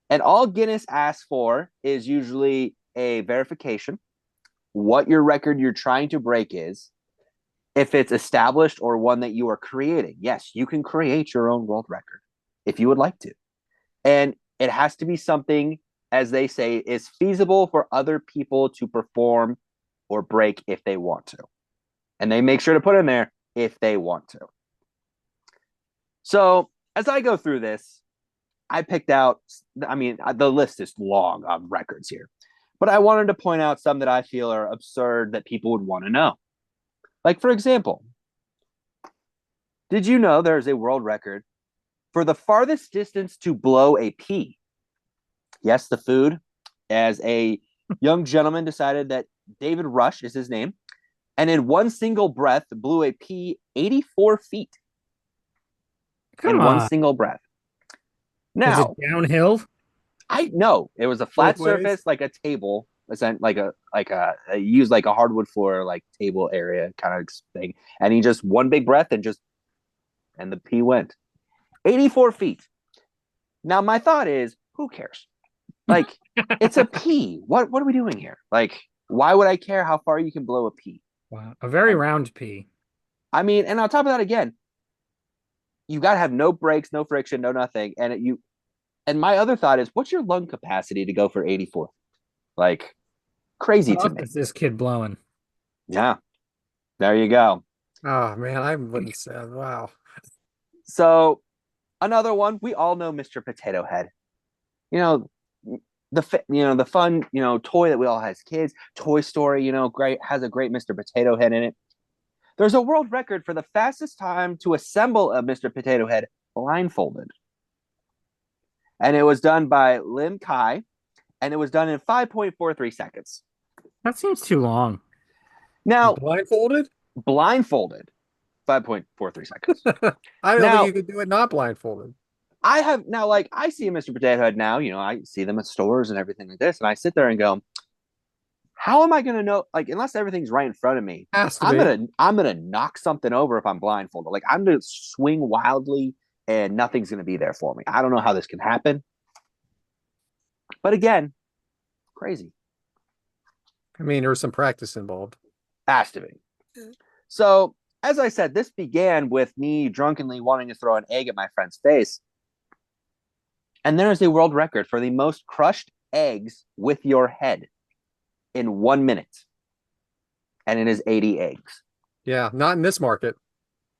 And all Guinness asks for is usually a verification, what your record you're trying to break is, if it's established or one that you are creating. Yes, you can create your own world record if you would like to. And it has to be something, as they say, is feasible for other people to perform or break if they want to. And they make sure to put in there if they want to. So as I go through this, I picked out, the list is long on records here, but I wanted to point out some that I feel are absurd that people would want to know. Like, for example, did you know there's a world record for the farthest distance to blow a pea? Yes, the food, as a young gentleman decided that David Rush is his name, and in one single breath blew a pea 84 feet. Come in one on. single breath. Was it Now, downhill? I know it was a flat Both ways? surface, like a table, used like a hardwood floor, like table area kind of thing. And he just one big breath and the pea went 84 feet. Now, my thought is, who cares? Like, it's a pea. What are we doing here? Like, why would I care how far you can blow a pea? Wow. A very round pea. I mean, and on top of that, again, you got to have no brakes, no friction, no nothing. And my other thought is, what's your lung capacity to go for 84? Like, crazy to me. Is this kid blowing? Yeah, there you go. Oh man, I wouldn't say. Wow. So another one, we all know Mr. Potato Head. You know, the fun toy that we all had as kids. Toy Story, great, has a great Mr. Potato Head in it. There's a world record for the fastest time to assemble a Mr. Potato Head blindfolded, and it was done by Lim Kai, and it was done in 5.43 seconds. That seems too long. Now, Blindfolded? blindfolded, 5.43 seconds. I don't Now- think you could do it not blindfolded. I have now, like, I see a Mr. Potato Head now, I see them at stores and everything like this, and I sit there and go, how am I going to know, like, unless everything's right in front of me, Has to I'm gonna knock something over if I'm blindfolded. Like, I'm going to swing wildly and nothing's going to be there for me. I don't know how this can happen. But again, crazy. I mean, there was some practice involved. Has to be. So, as I said, this began with me drunkenly wanting to throw an egg at my friend's face. And there is a world record for the most crushed eggs with your head in 1 minute. And it is 80 eggs. Yeah, not in this market.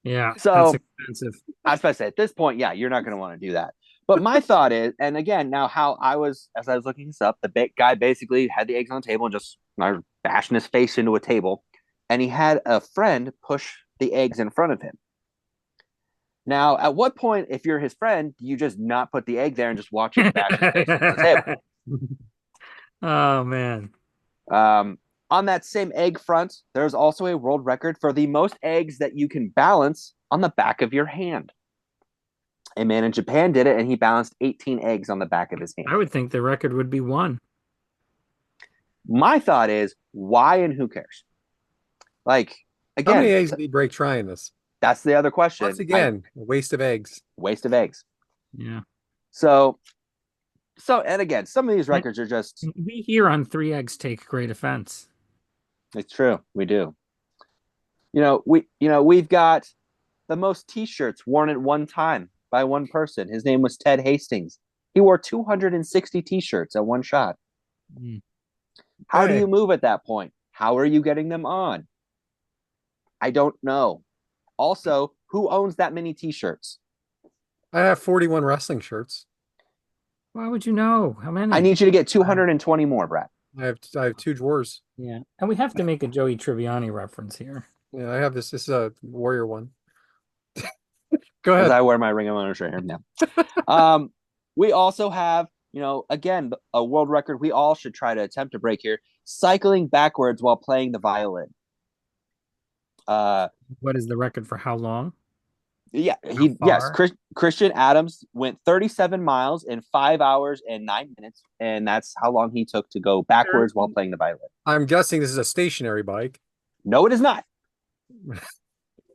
Yeah, So- that's expensive. I was about to say, at this point, yeah, you're not going to want to do that. But my thought is, and again, now how I was, as I was looking this up, the guy basically had the eggs on the table and just bashing his face into a table. And he had a friend push the eggs in front of him. Now, at what point, if you're his friend, do you just not put the egg there and just watch him bash his face into the table? Oh man. On that same egg front, there's also a world record for the most eggs that you can balance on the back of your hand. A man in Japan did it, and he balanced 18 eggs on the back of his hand. I would think the record would be 1. My thought is, why and who cares? Like, How many again, eggs did he break trying this? that's the other question. Once again, a waste of eggs. Waste of eggs. Yeah. So, and again, some of these records are just, We here on 3 Eggs take great offense. it's true. We do. We've got the most t-shirts worn at one time by one person. His name was Ted Hastings. He wore 260 t-shirts at one shot. Mm. How do Hey. you move at that point? How are you getting them on? I don't know. Also, who owns that many t-shirts? I have 41 wrestling shirts. Why would you know? How many? I need you to get 220 more, Brad. I have 2 drawers. Yeah. And we have to make a Joey Tribbiani reference here. Yeah, I have this. This is a Warrior one. Go As ahead. I wear my Ring of Honor shirt here now. We also have, again, a world record we all should try to attempt to break here: cycling backwards while playing the violin. What is the record for how long? Yeah, far? Christian Adams went 37 miles in 5 hours and 9 minutes, and that's how long he took to go backwards while playing the violin. I'm guessing this is a stationary bike. No, it is not.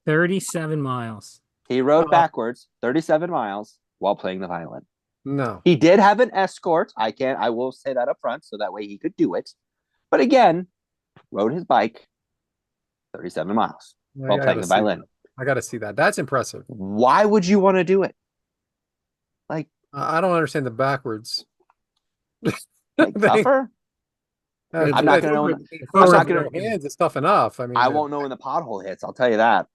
37 miles. He rode backwards 37 miles while playing the violin. No. He did have an escort. I will say that up front, so that way he could do it. But again, rode his bike 37 miles while playing the violin. I got to see that. That's impressive. Why would you want to do it? Like, I don't understand the backwards. like thing. tougher? I'm not gonna know when- I'm not not gonna- hands. It's tough enough. I mean, I won't know when the pothole hits. I'll tell you that.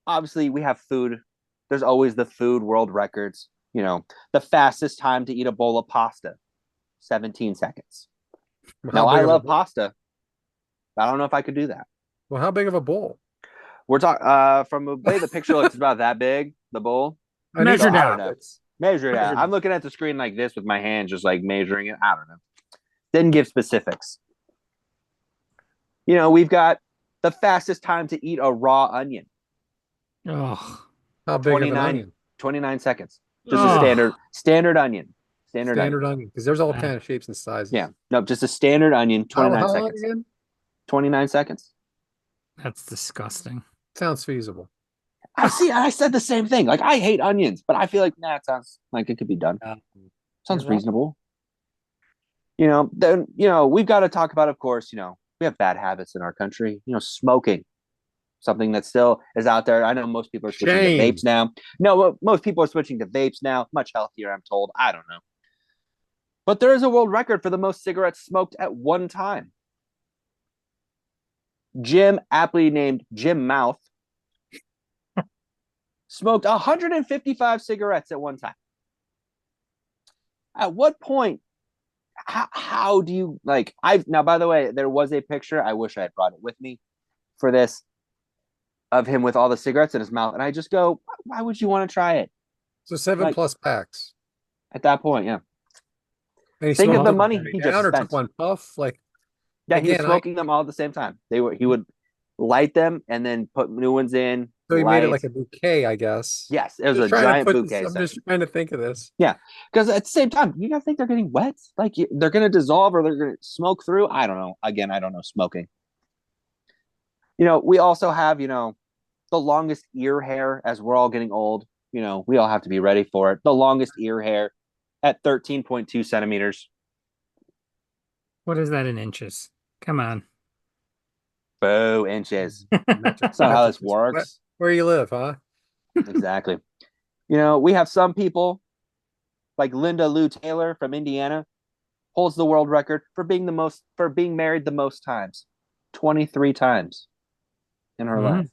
Obviously we have food. There's always the food world records. The fastest time to eat a bowl of pasta, 17 seconds. Now, I love pasta. I don't know if I could do that. Well, how big of a bowl? We're talking from the way the picture looks, it's about that big, the bowl. I need Measured the out. outfits. Measure it out. Measured. I'm looking at the screen like this with my hand, just like measuring it. I don't know. Didn't give specifics. We've got the fastest time to eat a raw onion, Oh. How big of an 29. onion? 29 seconds. Just Oh. a standard onion. Standard onion. Onion. Because there's all kind of shapes and sizes. Yeah. No, just a standard onion, 29 How long seconds. again? 29 seconds. That's disgusting. Sounds feasible. I said the same thing. Like, I hate onions, but I feel like, it sounds like it could be done. Sounds You're right. reasonable. Then, we've got to talk about, of course, we have bad habits in our country. Smoking, something that still is out there. I know most people are switching Shame. to vapes now. No, most people are switching to vapes now. Much healthier, I'm told. I don't know. But there is a world record for the most cigarettes smoked at one time. Jim, aptly named Jim Mouth, smoked 155 cigarettes at one time. At what point? How do you like? I've now. By the way, there was a picture. I wish I had brought it with me for this of him with all the cigarettes in his mouth, and I just go, why would you want to try it? So seven Like plus packs. at that point, yeah. And he Think of smoked the them money every he just down or took spent. one puff. Like Yeah, he was again, smoking them all at the same time. He would light them and then put new ones in. so he made it like Light. a bouquet, I guess. Yes, it was Just a trying to giant put this. bouquet I'm set. just trying to think of this. Yeah, because at the same time, you gotta think they're getting wet. Like they're gonna dissolve or they're gonna smoke through. I don't know. Again, I don't know smoking. We also have the longest ear hair as we're all getting old. We all have to be ready for it. The longest ear hair at 13.2 centimeters. What is that in inches? Come on. Boo, inches. Metric- That's not how this metric- works. Where you live, huh? Exactly. We have some people like Linda Lou Taylor from Indiana holds the world record for being married the most times. 23 times in her life.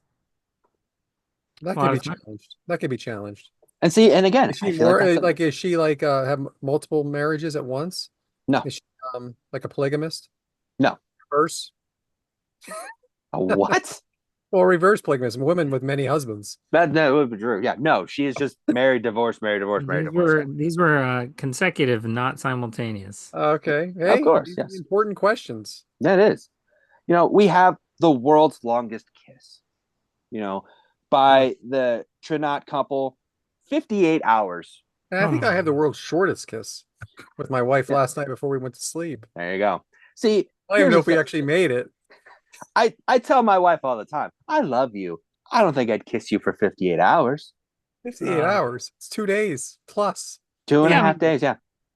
That A could lot be of time. challenged. That could be challenged. And see, and again, Is I she feel like more that's like is she like have multiple marriages at once? no, Is she like a polygamist? no. Reverse? A what? Well, reverse polygamist, women with many husbands. That no, it would be true. Yeah, no, she is just married, divorced, married, divorced, married, divorced. These were consecutive, not simultaneous. Okay. Of Hey, course, these are yes. important questions. That is. We have the world's longest kiss. By the Trinot couple, 58 hours. And I think I have the world's shortest kiss with my wife last night before we went to sleep. There you go. See, I don't even know if we thing. actually made it. I tell my wife all the time, I love you. I don't think I'd kiss you for 58 hours. 58 hours. It's 2 days plus. 2.5 days, yeah.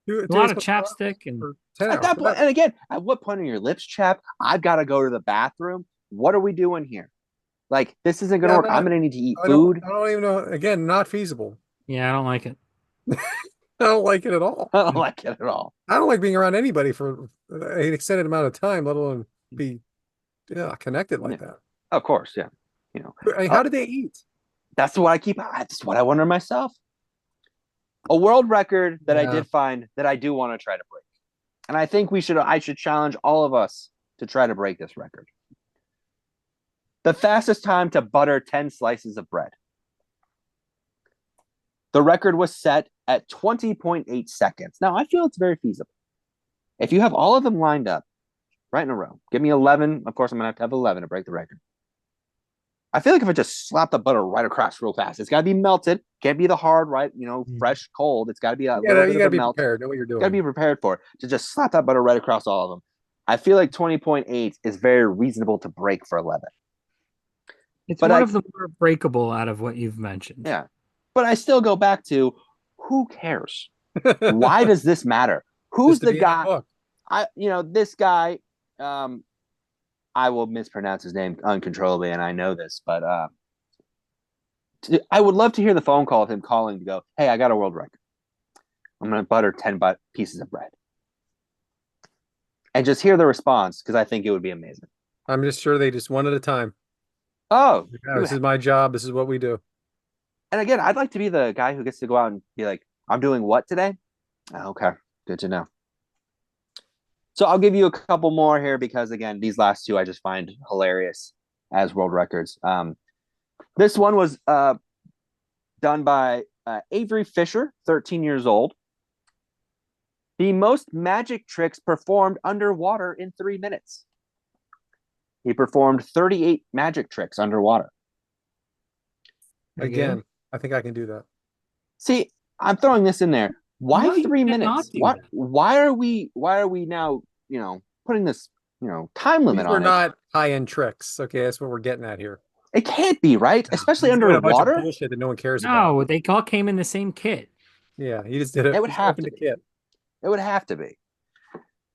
A lot of chapstick and 10 At that hours. point, and again, at what point are your lips chapped? I've got to go to the bathroom. What are we doing here? Like, this isn't going to work. I'm going to need to eat food. I don't even know. Again, not feasible. yeah, I don't like it. I don't like it at all. I don't like it at all. I don't like being around anybody for an extended amount of time, let alone be connected like that. Of course, yeah. I mean, how did they eat? That's what I wonder myself. A world record that I did find that I do want to try to break. And I think I should challenge all of us to try to break this record. The fastest time to butter 10 slices of bread. The record was set at 20.8 seconds. Now, I feel it's very feasible. If you have all of them lined up right in a row, give me 11. Of course, I'm going to have 11 to break the record. I feel like if I just slap the butter right across real fast, it's got to be melted. Can't be the hard, right? Fresh, cold. It's got to be a little bit You got to of a be melt. prepared. Know what you're doing. Got to be prepared for it. To just slap that butter right across all of them. I feel like 20.8 is very reasonable to break for 11. It's one of the more breakable out of what you've mentioned. Yeah. But I still go back to, who cares? Why does this matter? Who's the guy? This guy, I will mispronounce his name uncontrollably, and I know this, but I would love to hear the phone call of him calling to go, hey, I got a world record. I'm going to butter 10 pieces of bread. And just hear the response, because I think it would be amazing. I'm just sure they just one at a time. Oh, this is my job. This is what we do. And again, I'd like to be the guy who gets to go out and be like, I'm doing what today? Okay, good to know. So I'll give you a couple more here because, again, these last two I just find hilarious as world records. This one was done by Avery Fisher, 13 years old. The most magic tricks performed underwater in 3 minutes. He performed 38 magic tricks underwater. Again, I think I can do that. See, I'm throwing this in there. Why 3 minutes? Why are we now, putting this, time limit on it? These are not high-end tricks. Okay, that's what we're getting at here. It can't be, right? Especially He's doing a bunch underwater. of bullshit that no one cares about. No, they all came in the same kit. Yeah, he just did it. It would have to be. Kit. It would have to be.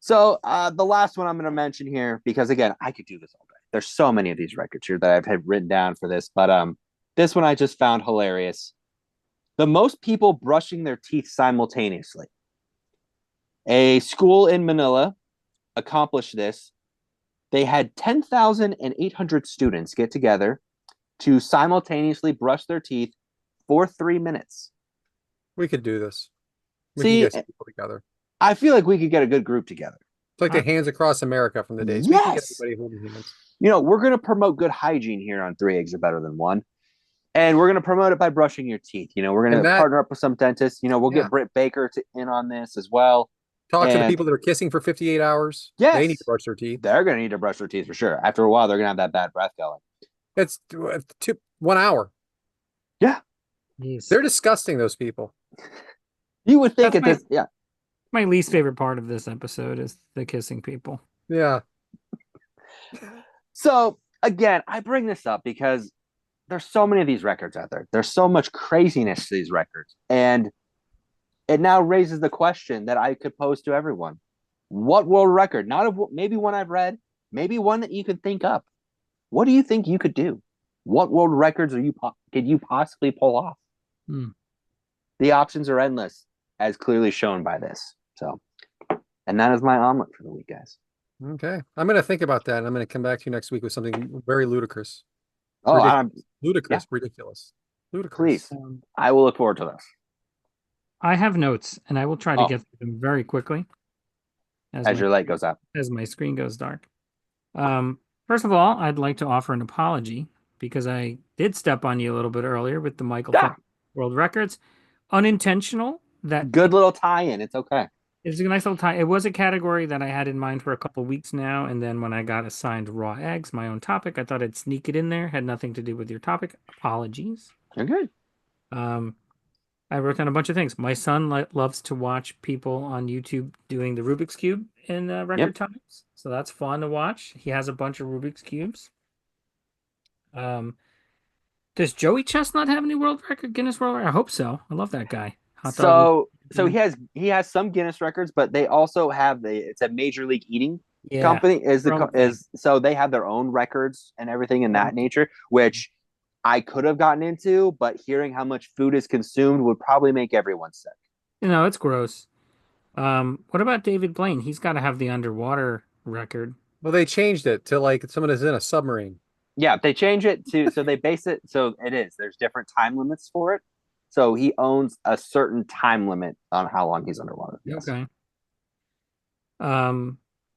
So the last one I'm going to mention here, because again, I could do this all day. There's so many of these records here that I've had written down for this, but this one I just found hilarious. The most people brushing their teeth simultaneously. A school in Manila accomplished this. They had 10,800 students get together to simultaneously brush their teeth for 3 minutes. We could do this. We could See, get some people together. I feel like we could get a good group together. It's like the I, Hands Across America from the days. We could get Yes. everybody holding hands. We're going to promote good hygiene here on Three Eggs Are Better Than One. And we're going to promote it by brushing your teeth. We're going And to that, partner up with some dentists. We'll yeah, get Britt Baker in on this as well. talk to the And people that are kissing for 58 hours. They need to yes, brush their teeth. they're going to need to brush their teeth for sure. After a while, they're going to have that bad breath going. It's 1 hour. Yeah. Jeez. They're disgusting, those people. You would think That's at this, yeah. my least favorite part of this episode is the kissing people. Yeah. So again, I bring this up because there's so many of these records out there. There's so much craziness to these records. And it now raises the question that I could pose to everyone. What world record? Not of maybe one I've read, maybe one that you could think up. What do you think you could do? What world records could you possibly pull off? The options are endless, as clearly shown by this. So, and that is my omelet for the week, guys. Okay. I'm going to think about that. And I'm going to come back to you next week with something very ludicrous. Oh, Ludicrous, yeah. Ridiculous. Ludicrous. Please. I will look forward to this. I have notes, and I will try to get through them very quickly As your light goes up. as my screen goes dark. First of all, I'd like to offer an apology because I did step on you a little bit earlier with the Michael Phelps World Records. Unintentional. That good little tie-in. It's okay. It's a nice little tie. It was a category that I had in mind for a couple of weeks now, and then when I got assigned raw eggs, my own topic, I thought I'd sneak it in there. Had nothing to do with your topic. Apologies. You're good. I wrote down a bunch of things. My son loves to watch people on YouTube doing the Rubik's Cube in record times. So that's fun to watch. He has a bunch of Rubik's Cubes. Does Joey Chestnut have any world record, Guinness World Record? I hope so. I love that guy. So he has some Guinness records, but they also have it's a Major League Eating company so they have their own records and everything in that nature, which I could have gotten into, but hearing how much food is consumed would probably make everyone sick. It's gross. What about David Blaine? He's got to have the underwater record. Well, they changed it to like someone is in a submarine. Yeah, they change it so they base it. So there's different time limits for it. So he owns a certain time limit on how long he's underwater. Yes. Okay.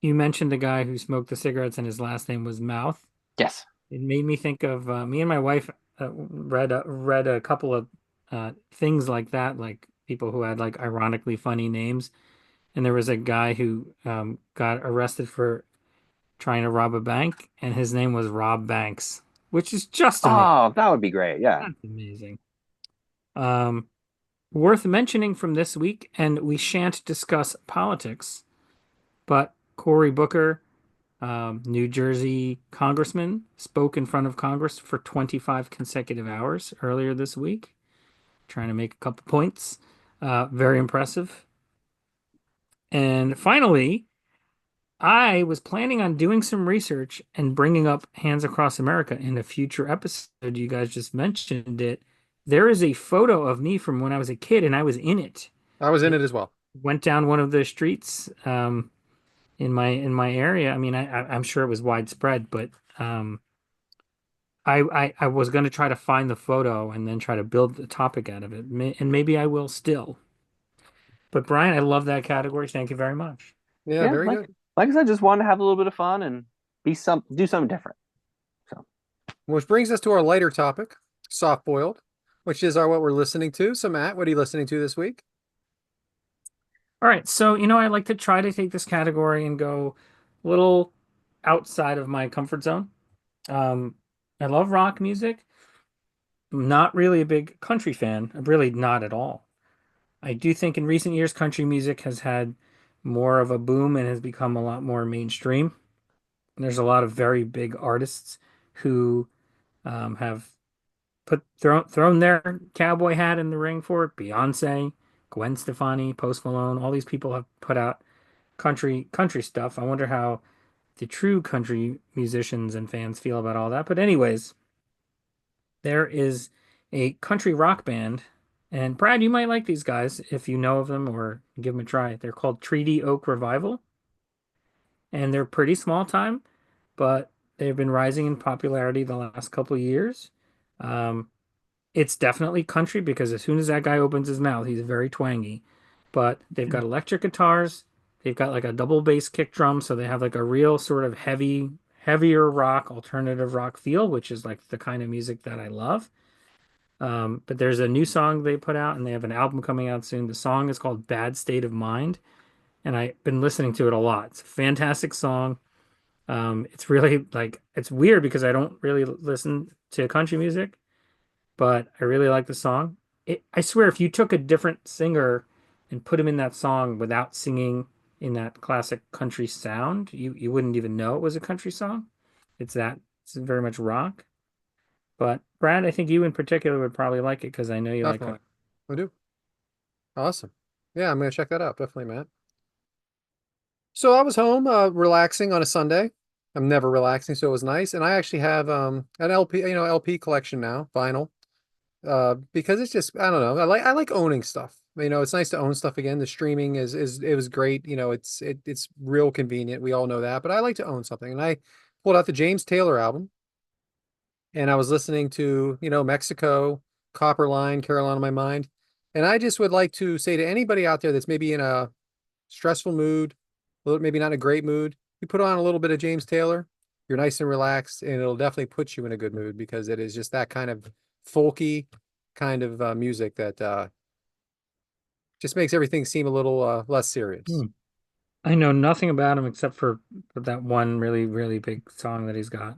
You mentioned the guy who smoked the cigarettes and his last name was Mouth. Yes. It made me think of me and my wife read a couple of things like that, like people who had like ironically funny names. And there was a guy who got arrested for trying to rob a bank, and his name was Rob Banks, which is just amazing. Oh, that would be great. Yeah. That's amazing. Worth mentioning from this week, and we shan't discuss politics, but Cory Booker, New Jersey congressman, spoke in front of Congress for 25 consecutive hours earlier this week, trying to make a couple points. Very impressive. And finally, I was planning on doing some research and bringing up Hands Across America in a future episode. You guys just mentioned it. There is a photo of me from when I was a kid, and I was in it. I was in it as well. Went down one of the streets in my area. I mean, I'm sure it was widespread, but I was going to try to find the photo and then try to build the topic out of it, and maybe I will still. But Brian, I love that category. Thank you very much. Yeah, very good. Like I said, just wanted to have a little bit of fun and do something different. So, which brings us to our lighter topic, soft boiled, which is what we're listening to. So, Matt, what are you listening to this week? All right, so I like to try to take this category and go a little outside of my comfort zone. I love rock music. I'm not really a big country fan. I'm really not at all. I do think in recent years, country music has had more of a boom and has become a lot more mainstream. And there's a lot of very big artists who have thrown their cowboy hat in the ring for it. Beyonce, Gwen Stefani, Post Malone, all these people have put out country stuff. I wonder how the true country musicians and fans feel about all that. But anyways, there is a country rock band, and Brad, you might like these guys if you know of them or give them a try. They're called Treaty Oak Revival, and they're pretty small time, but they've been rising in popularity the last couple of years. It's definitely country because as soon as that guy opens his mouth, he's very twangy. but they've got electric guitars. They've got like a double bass kick drum, so they have like a real sort of heavier rock, alternative rock feel, which is like the kind of music that I love. But there's a new song they put out, and they have an album coming out soon. The song is called Bad State of Mind, and I've been listening to it a lot. It's a fantastic song. It's really like it's weird because I don't really listen to country music, but I really like the song. I swear, if you took a different singer and put him in that song without singing in that classic country sound, you wouldn't even know it was a country song. It's very much rock. But Brad, I think you in particular would probably like it because I know you like Definitely. I do. Awesome. Yeah, I'm gonna check that out. Definitely, Matt. So I was home, relaxing on a Sunday. I'm never relaxing, so it was nice. And I actually have an LP, LP collection now, vinyl. Because it's just I don't know. I like owning stuff. It's nice to own stuff again. The streaming is it was great. It's real convenient. We all know that, but I like to own something. And I pulled out the James Taylor album, and I was listening to, Mexico, Copper Line, Carolina on My Mind. And I just would like to say to anybody out there that's maybe in a stressful mood, maybe not in a great mood, you put on a little bit of James Taylor, you're nice and relaxed, and it'll definitely put you in a good mood because it is just that kind of folky kind of music that just makes everything seem a little less serious. Hmm. I know nothing about him except for that one really, really big song that he's got.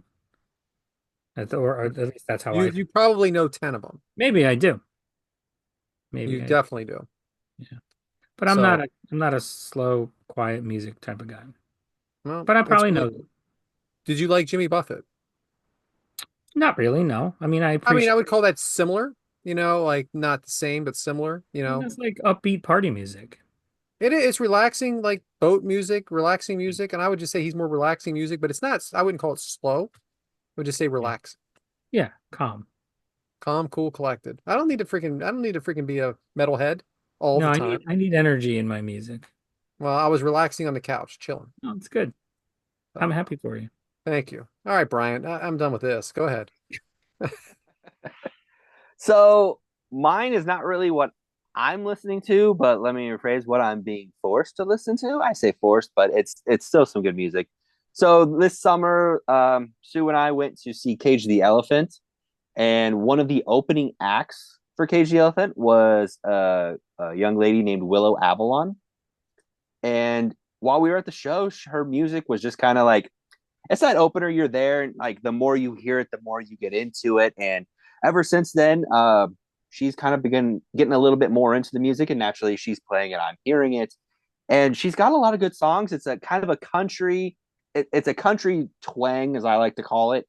Or at least that's how You I. you probably know 10 of them. Maybe I do. You Maybe I. definitely do. Yeah. But So, I'm not a slow, quiet music type of guy. well, But I that's probably good. know. Did you like Jimmy Buffett? Not really, no. I mean, I I mean, I appreciate would call that similar, like not the same, but similar. that's like upbeat party music. It's relaxing, like boat music, relaxing music. And I would just say he's more relaxing music, but it's not, I wouldn't call it slow. I would just say Yeah. relax, Yeah, calm. calm, cool, collected. I don't need to freaking be a metalhead all No, the time. I need energy in my music. Well, I was relaxing on the couch, chilling. No, it's good. I'm So happy for you. thank you. All right, Brian, I'm done with this. Go ahead. So mine is not really what I'm listening to, but let me rephrase what I'm being forced to listen to. I say forced, but it's still some good music. So this summer, Sue and I went to see Cage the Elephant, and one of the opening acts for Cage the Elephant was a young lady named Willow Avalon. And while we were at the show, her music was just kind of like it's that opener. You're there, and like the more you hear it, the more you get into it. And ever since then, she's kind of begun getting a little bit more into the music, and naturally, she's playing it. I'm hearing it, and she's got a lot of good songs. It's a kind of a country. It's a country twang, as I like to call it,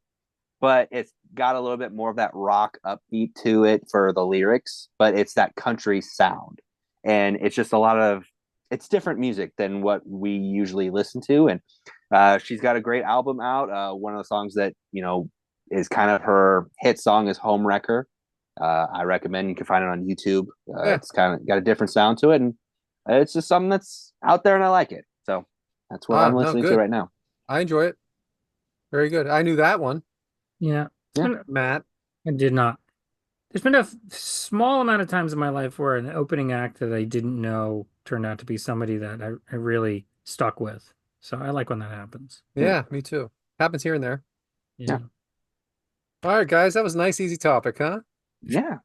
but it's got a little bit more of that rock upbeat to it for the lyrics, but it's that country sound. And it's just a lot of it's different music than what we usually listen to. And she's got a great album out. One of the songs that, is kind of her hit song is Home Wrecker. I recommend you can find it on YouTube. Yeah. It's kind of got a different sound to it. And it's just something that's out there and I like it. So that's what I'm No, listening to good. right now. I enjoy it. Very good. I knew that one, Yeah. Yeah. Matt. I did not. There's been a small amount of times in my life where an opening act that I didn't know turned out to be somebody that I really stuck with. So I like when that happens. Yeah. Yeah, me too. Happens here and there. Yeah. Yeah. All right, guys, that was a nice, easy topic, huh? Yeah.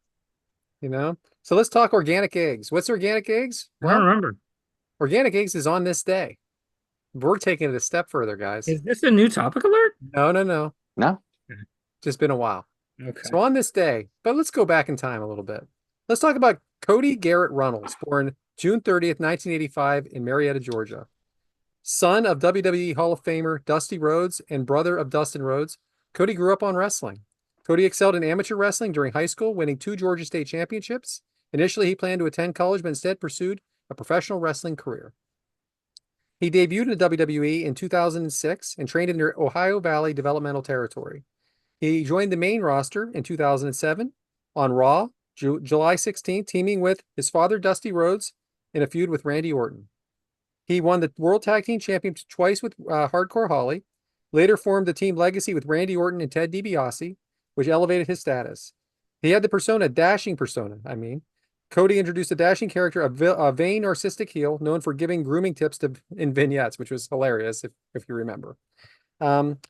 So let's talk organic eggs. What's organic eggs? I don't Well, remember. organic eggs is on this day. We're taking it a step further, guys. Is this a new topic alert? No, no, no. No. Just been a while. Okay. So on this day, but let's go back in time a little bit. Let's talk about Cody Garrett Runnels, born June 30th, 1985 in Marietta, Georgia. Son of WWE Hall of Famer Dusty Rhodes and brother of Dustin Rhodes, Cody grew up on wrestling. Cody excelled in amateur wrestling during high school, winning 2 Georgia State championships. Initially, he planned to attend college, but instead pursued a professional wrestling career. He debuted in the WWE in 2006 and trained in the Ohio Valley Developmental Territory. He joined the main roster in 2007 on Raw, July 16th, teaming with his father, Dusty Rhodes, in a feud with Randy Orton. He won the World Tag Team Championship twice with Hardcore Holly, later formed the Team Legacy with Randy Orton and Ted DiBiase, which elevated his status. He had the dashing persona, Cody introduced a dashing character, a vain narcissistic heel known for giving grooming tips in vignettes, which was hilarious if you remember.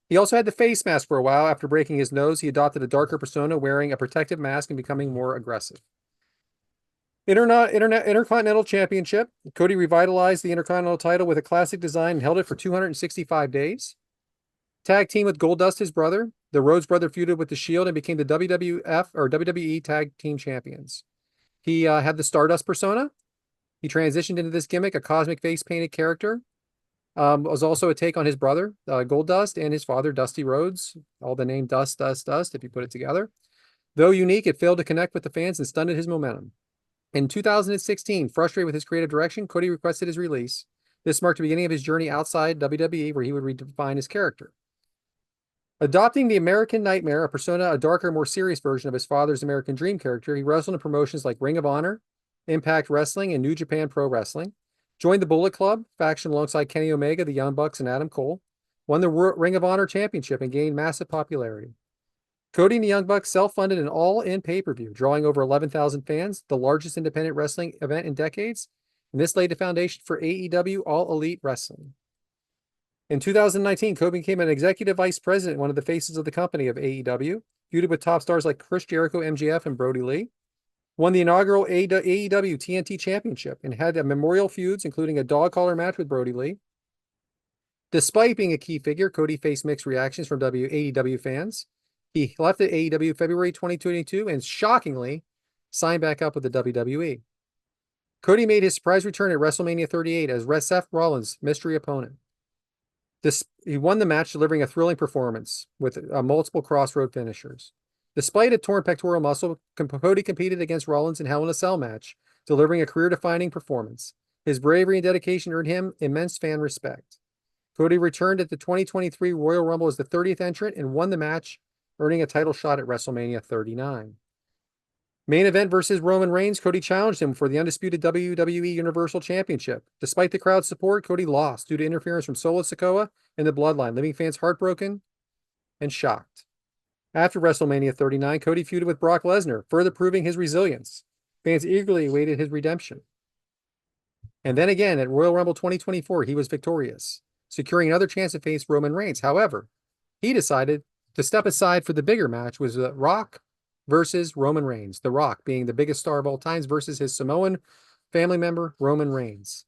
He also had the face mask for a while. After breaking his nose, he adopted a darker persona, wearing a protective mask and becoming more aggressive. Intercontinental Championship. Cody revitalized the Intercontinental title with a classic design and held it for 265 days. Tag team with Goldust, his brother. The Rhodes brother feuded with the Shield and became the WWF or WWE Tag Team Champions. He had the Stardust persona. He transitioned into this gimmick, a cosmic face painted character. Was also a take on his brother, Goldust, and his father, Dusty Rhodes. All the name Dust, if you put it together. Though unique, it failed to connect with the fans and stunted his momentum. In 2016, frustrated with his creative direction, Cody requested his release. This marked the beginning of his journey outside WWE, where he would redefine his character. Adopting the American Nightmare, a persona, a darker, more serious version of his father's American Dream character, he wrestled in promotions like Ring of Honor, Impact Wrestling, and New Japan Pro Wrestling. Joined the Bullet Club faction alongside Kenny Omega, the Young Bucks, and Adam Cole. Won the Ring of Honor Championship and gained massive popularity. Cody and the Young Bucks self-funded an all-in pay-per-view, drawing over 11,000 fans, the largest independent wrestling event in decades, and this laid the foundation for AEW All Elite Wrestling. In 2019, Cody became an executive vice president, one of the faces of the company of AEW, feuded with top stars like Chris Jericho, MJF, and Brody Lee. Won the inaugural AEW TNT Championship and had memorial feuds, including a dog collar match with Brody Lee. Despite being a key figure, Cody faced mixed reactions from AEW fans. He left at AEW February 2022 and shockingly signed back up with the WWE. Cody made his surprise return at WrestleMania 38 as Seth Rollins' mystery opponent. He won the match, delivering a thrilling performance with multiple crossroad finishers. Despite a torn pectoral muscle, Cody competed against Rollins in Hell in a Cell match, delivering a career-defining performance. His bravery and dedication earned him immense fan respect. Cody returned at the 2023 Royal Rumble as the 30th entrant and won the match, earning a title shot at WrestleMania 39. Main event versus Roman Reigns, Cody challenged him for the undisputed WWE Universal Championship. Despite the crowd's support, Cody lost due to interference from Solo Sikoa and the Bloodline, leaving fans heartbroken and shocked. After WrestleMania 39, Cody feuded with Brock Lesnar, further proving his resilience. Fans eagerly awaited his redemption. And then again, at Royal Rumble 2024, he was victorious, securing another chance to face Roman Reigns. However, he decided to step aside for the bigger match, was The Rock versus Roman Reigns. The Rock being the biggest star of all times versus his Samoan family member, Roman Reigns.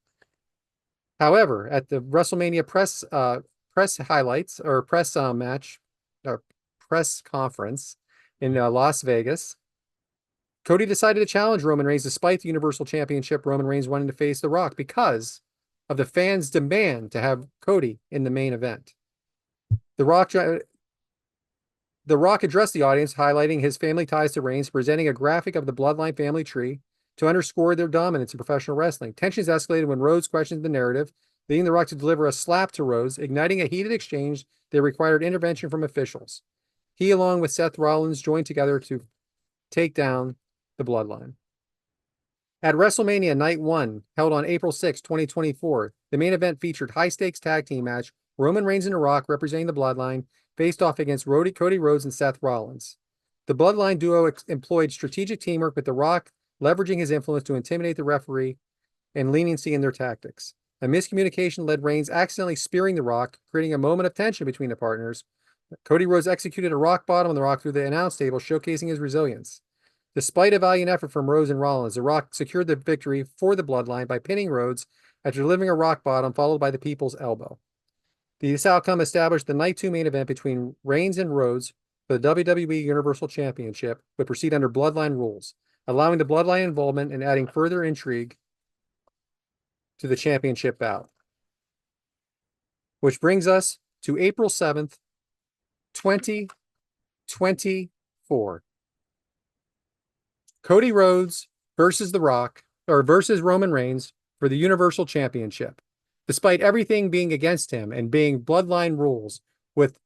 However, at the WrestleMania press highlights or press match, or press conference in Las Vegas, Cody decided to challenge Roman Reigns despite the Universal Championship, Roman Reigns wanting to face The Rock because of the fans' demand to have Cody in the main event. The Rock addressed the audience, highlighting his family ties to Reigns, presenting a graphic of the Bloodline family tree to underscore their dominance in professional wrestling. Tensions escalated when Rhodes questioned the narrative, leading The Rock to deliver a slap to Rhodes, igniting a heated exchange that required intervention from officials. He, along with Seth Rollins, joined together to take down the Bloodline. At WrestleMania Night 1, held on April 6, 2024, the main event featured high-stakes tag team match. Roman Reigns and The Rock, representing the Bloodline, faced off against Cody Rhodes and Seth Rollins. The Bloodline duo employed strategic teamwork, with The Rock leveraging his influence to intimidate the referee and leniency in their tactics. A miscommunication led Reigns accidentally spearing The Rock, creating a moment of tension between the partners. Cody Rhodes executed a rock bottom on The Rock through the announce table, showcasing his resilience. Despite a valiant effort from Rhodes and Rollins, The Rock secured the victory for the Bloodline by pinning Rhodes after delivering a rock bottom followed by the People's Elbow. This outcome established the Night 2 main event between Reigns and Rhodes for the WWE Universal Championship would proceed under Bloodline rules, allowing the Bloodline involvement and adding further intrigue to the championship bout. Which brings us to April 7th, 2024. Cody Rhodes versus The Rock, or versus Roman Reigns for the Universal Championship. Despite everything being against him and being Bloodline rules, with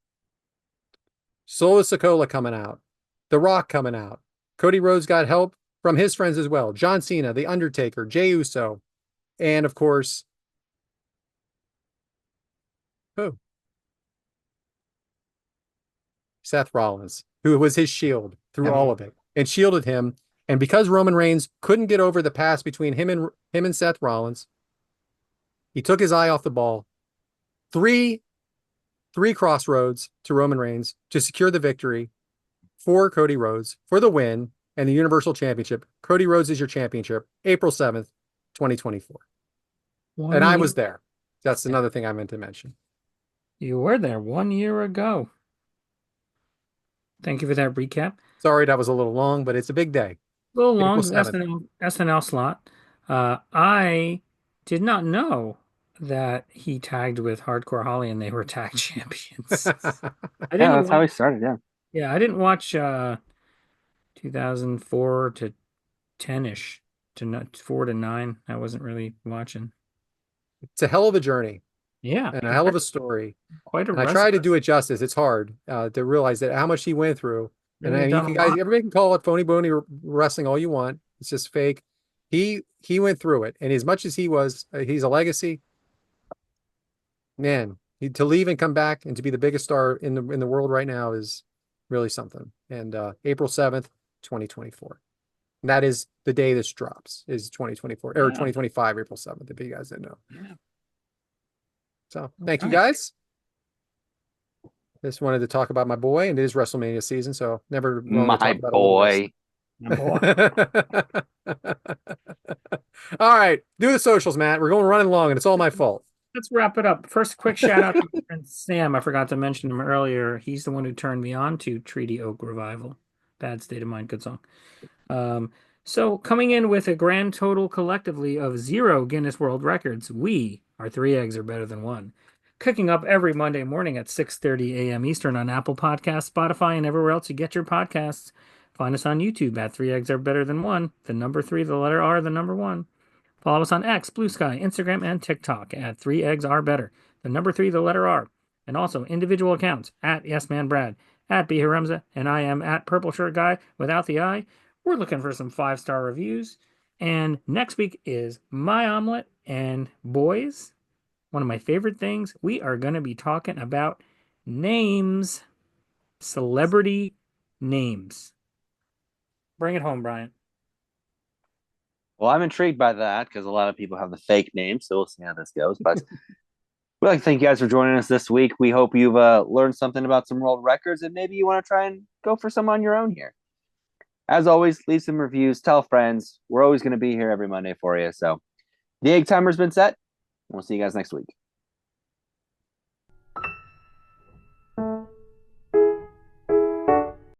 Solo Sikoa coming out, The Rock coming out, Cody Rhodes got help from his friends as well. John Cena, The Undertaker, Jey Uso, and of course, who? Seth Rollins, who was his shield through all of it and shielded him And because Roman Reigns couldn't get over the pass between him and Seth Rollins, he took his eye off the ball. Three crossroads to Roman Reigns to secure the victory for Cody Rhodes for the win and the Universal Championship. Cody Rhodes is your championship, April 7th, 2024. And I was there. That's another thing I meant to mention. You were there 1 year ago. Thank you for that recap. Sorry that was a little long, but it's a big day. A little long, April 7th. SNL slot. I did not know that he tagged with Hardcore Holly and they were tag champions. I Yeah, didn't that's how he watch, started. Yeah. yeah, I didn't watch 2004 to 10-ish to 4 to 9. I wasn't really watching. It's a hell of a journey Yeah, and a hell of a story. quite a And I try to wrestler. do it justice. It's hard to realize that how much he went through. And Really you done a can guys, lot. everybody can call it phony bony wrestling all you want. It's just fake. He went through it, and as much as he's a legacy. Man, to leave and come back and to be the biggest star in the world right now is really something. And April 7th, 2024. And that is the day this drops, is 2024 or Yeah. 2025, April 7th, if you guys didn't know. Yeah. So thank you guys. Just wanted to talk about my boy, and it is WrestleMania season, so never wrong to My talk about a little boy. My boy. All right, do the socials, Matt. We're going running long, and it's all my fault. Let's wrap it up. First, quick shout out to my friend Sam. I forgot to mention him earlier. He's the one who turned me on to Treaty Oak Revival. Bad State of Mind, good song. So coming in with a grand total collectively of 0 Guinness World Records, we are 3 Eggs Are Better Than One. Cooking up every Monday morning at 6:30 a.m. Eastern on Apple Podcasts, Spotify, and everywhere else you get your podcasts. Find us on YouTube at 3 Eggs Are Better Than One. The number 3, the letter R, the number 1. Follow us on X, Blue Sky, Instagram, and TikTok at 3 Eggs Are Better. The number 3, the letter R. And also individual accounts at YesManBrad, at BHaremza, and I am at Purple Shirt Guy without the I. We're looking for some 5-star reviews. And next week is My Omelet. And boys, one of my favorite things, we are going to be talking about names, celebrity names. Bring it home, Bryant. Well, I'm intrigued by that because a lot of people have the fake names, so we'll see how this goes. But we'd like to thank you guys for joining us this week. We hope you've learned something about some world records, and maybe you want to try and go for some on your own here. As always, leave some reviews, tell friends. We're always going to be here every Monday for you. So the egg timer's been set. We'll see you guys next week.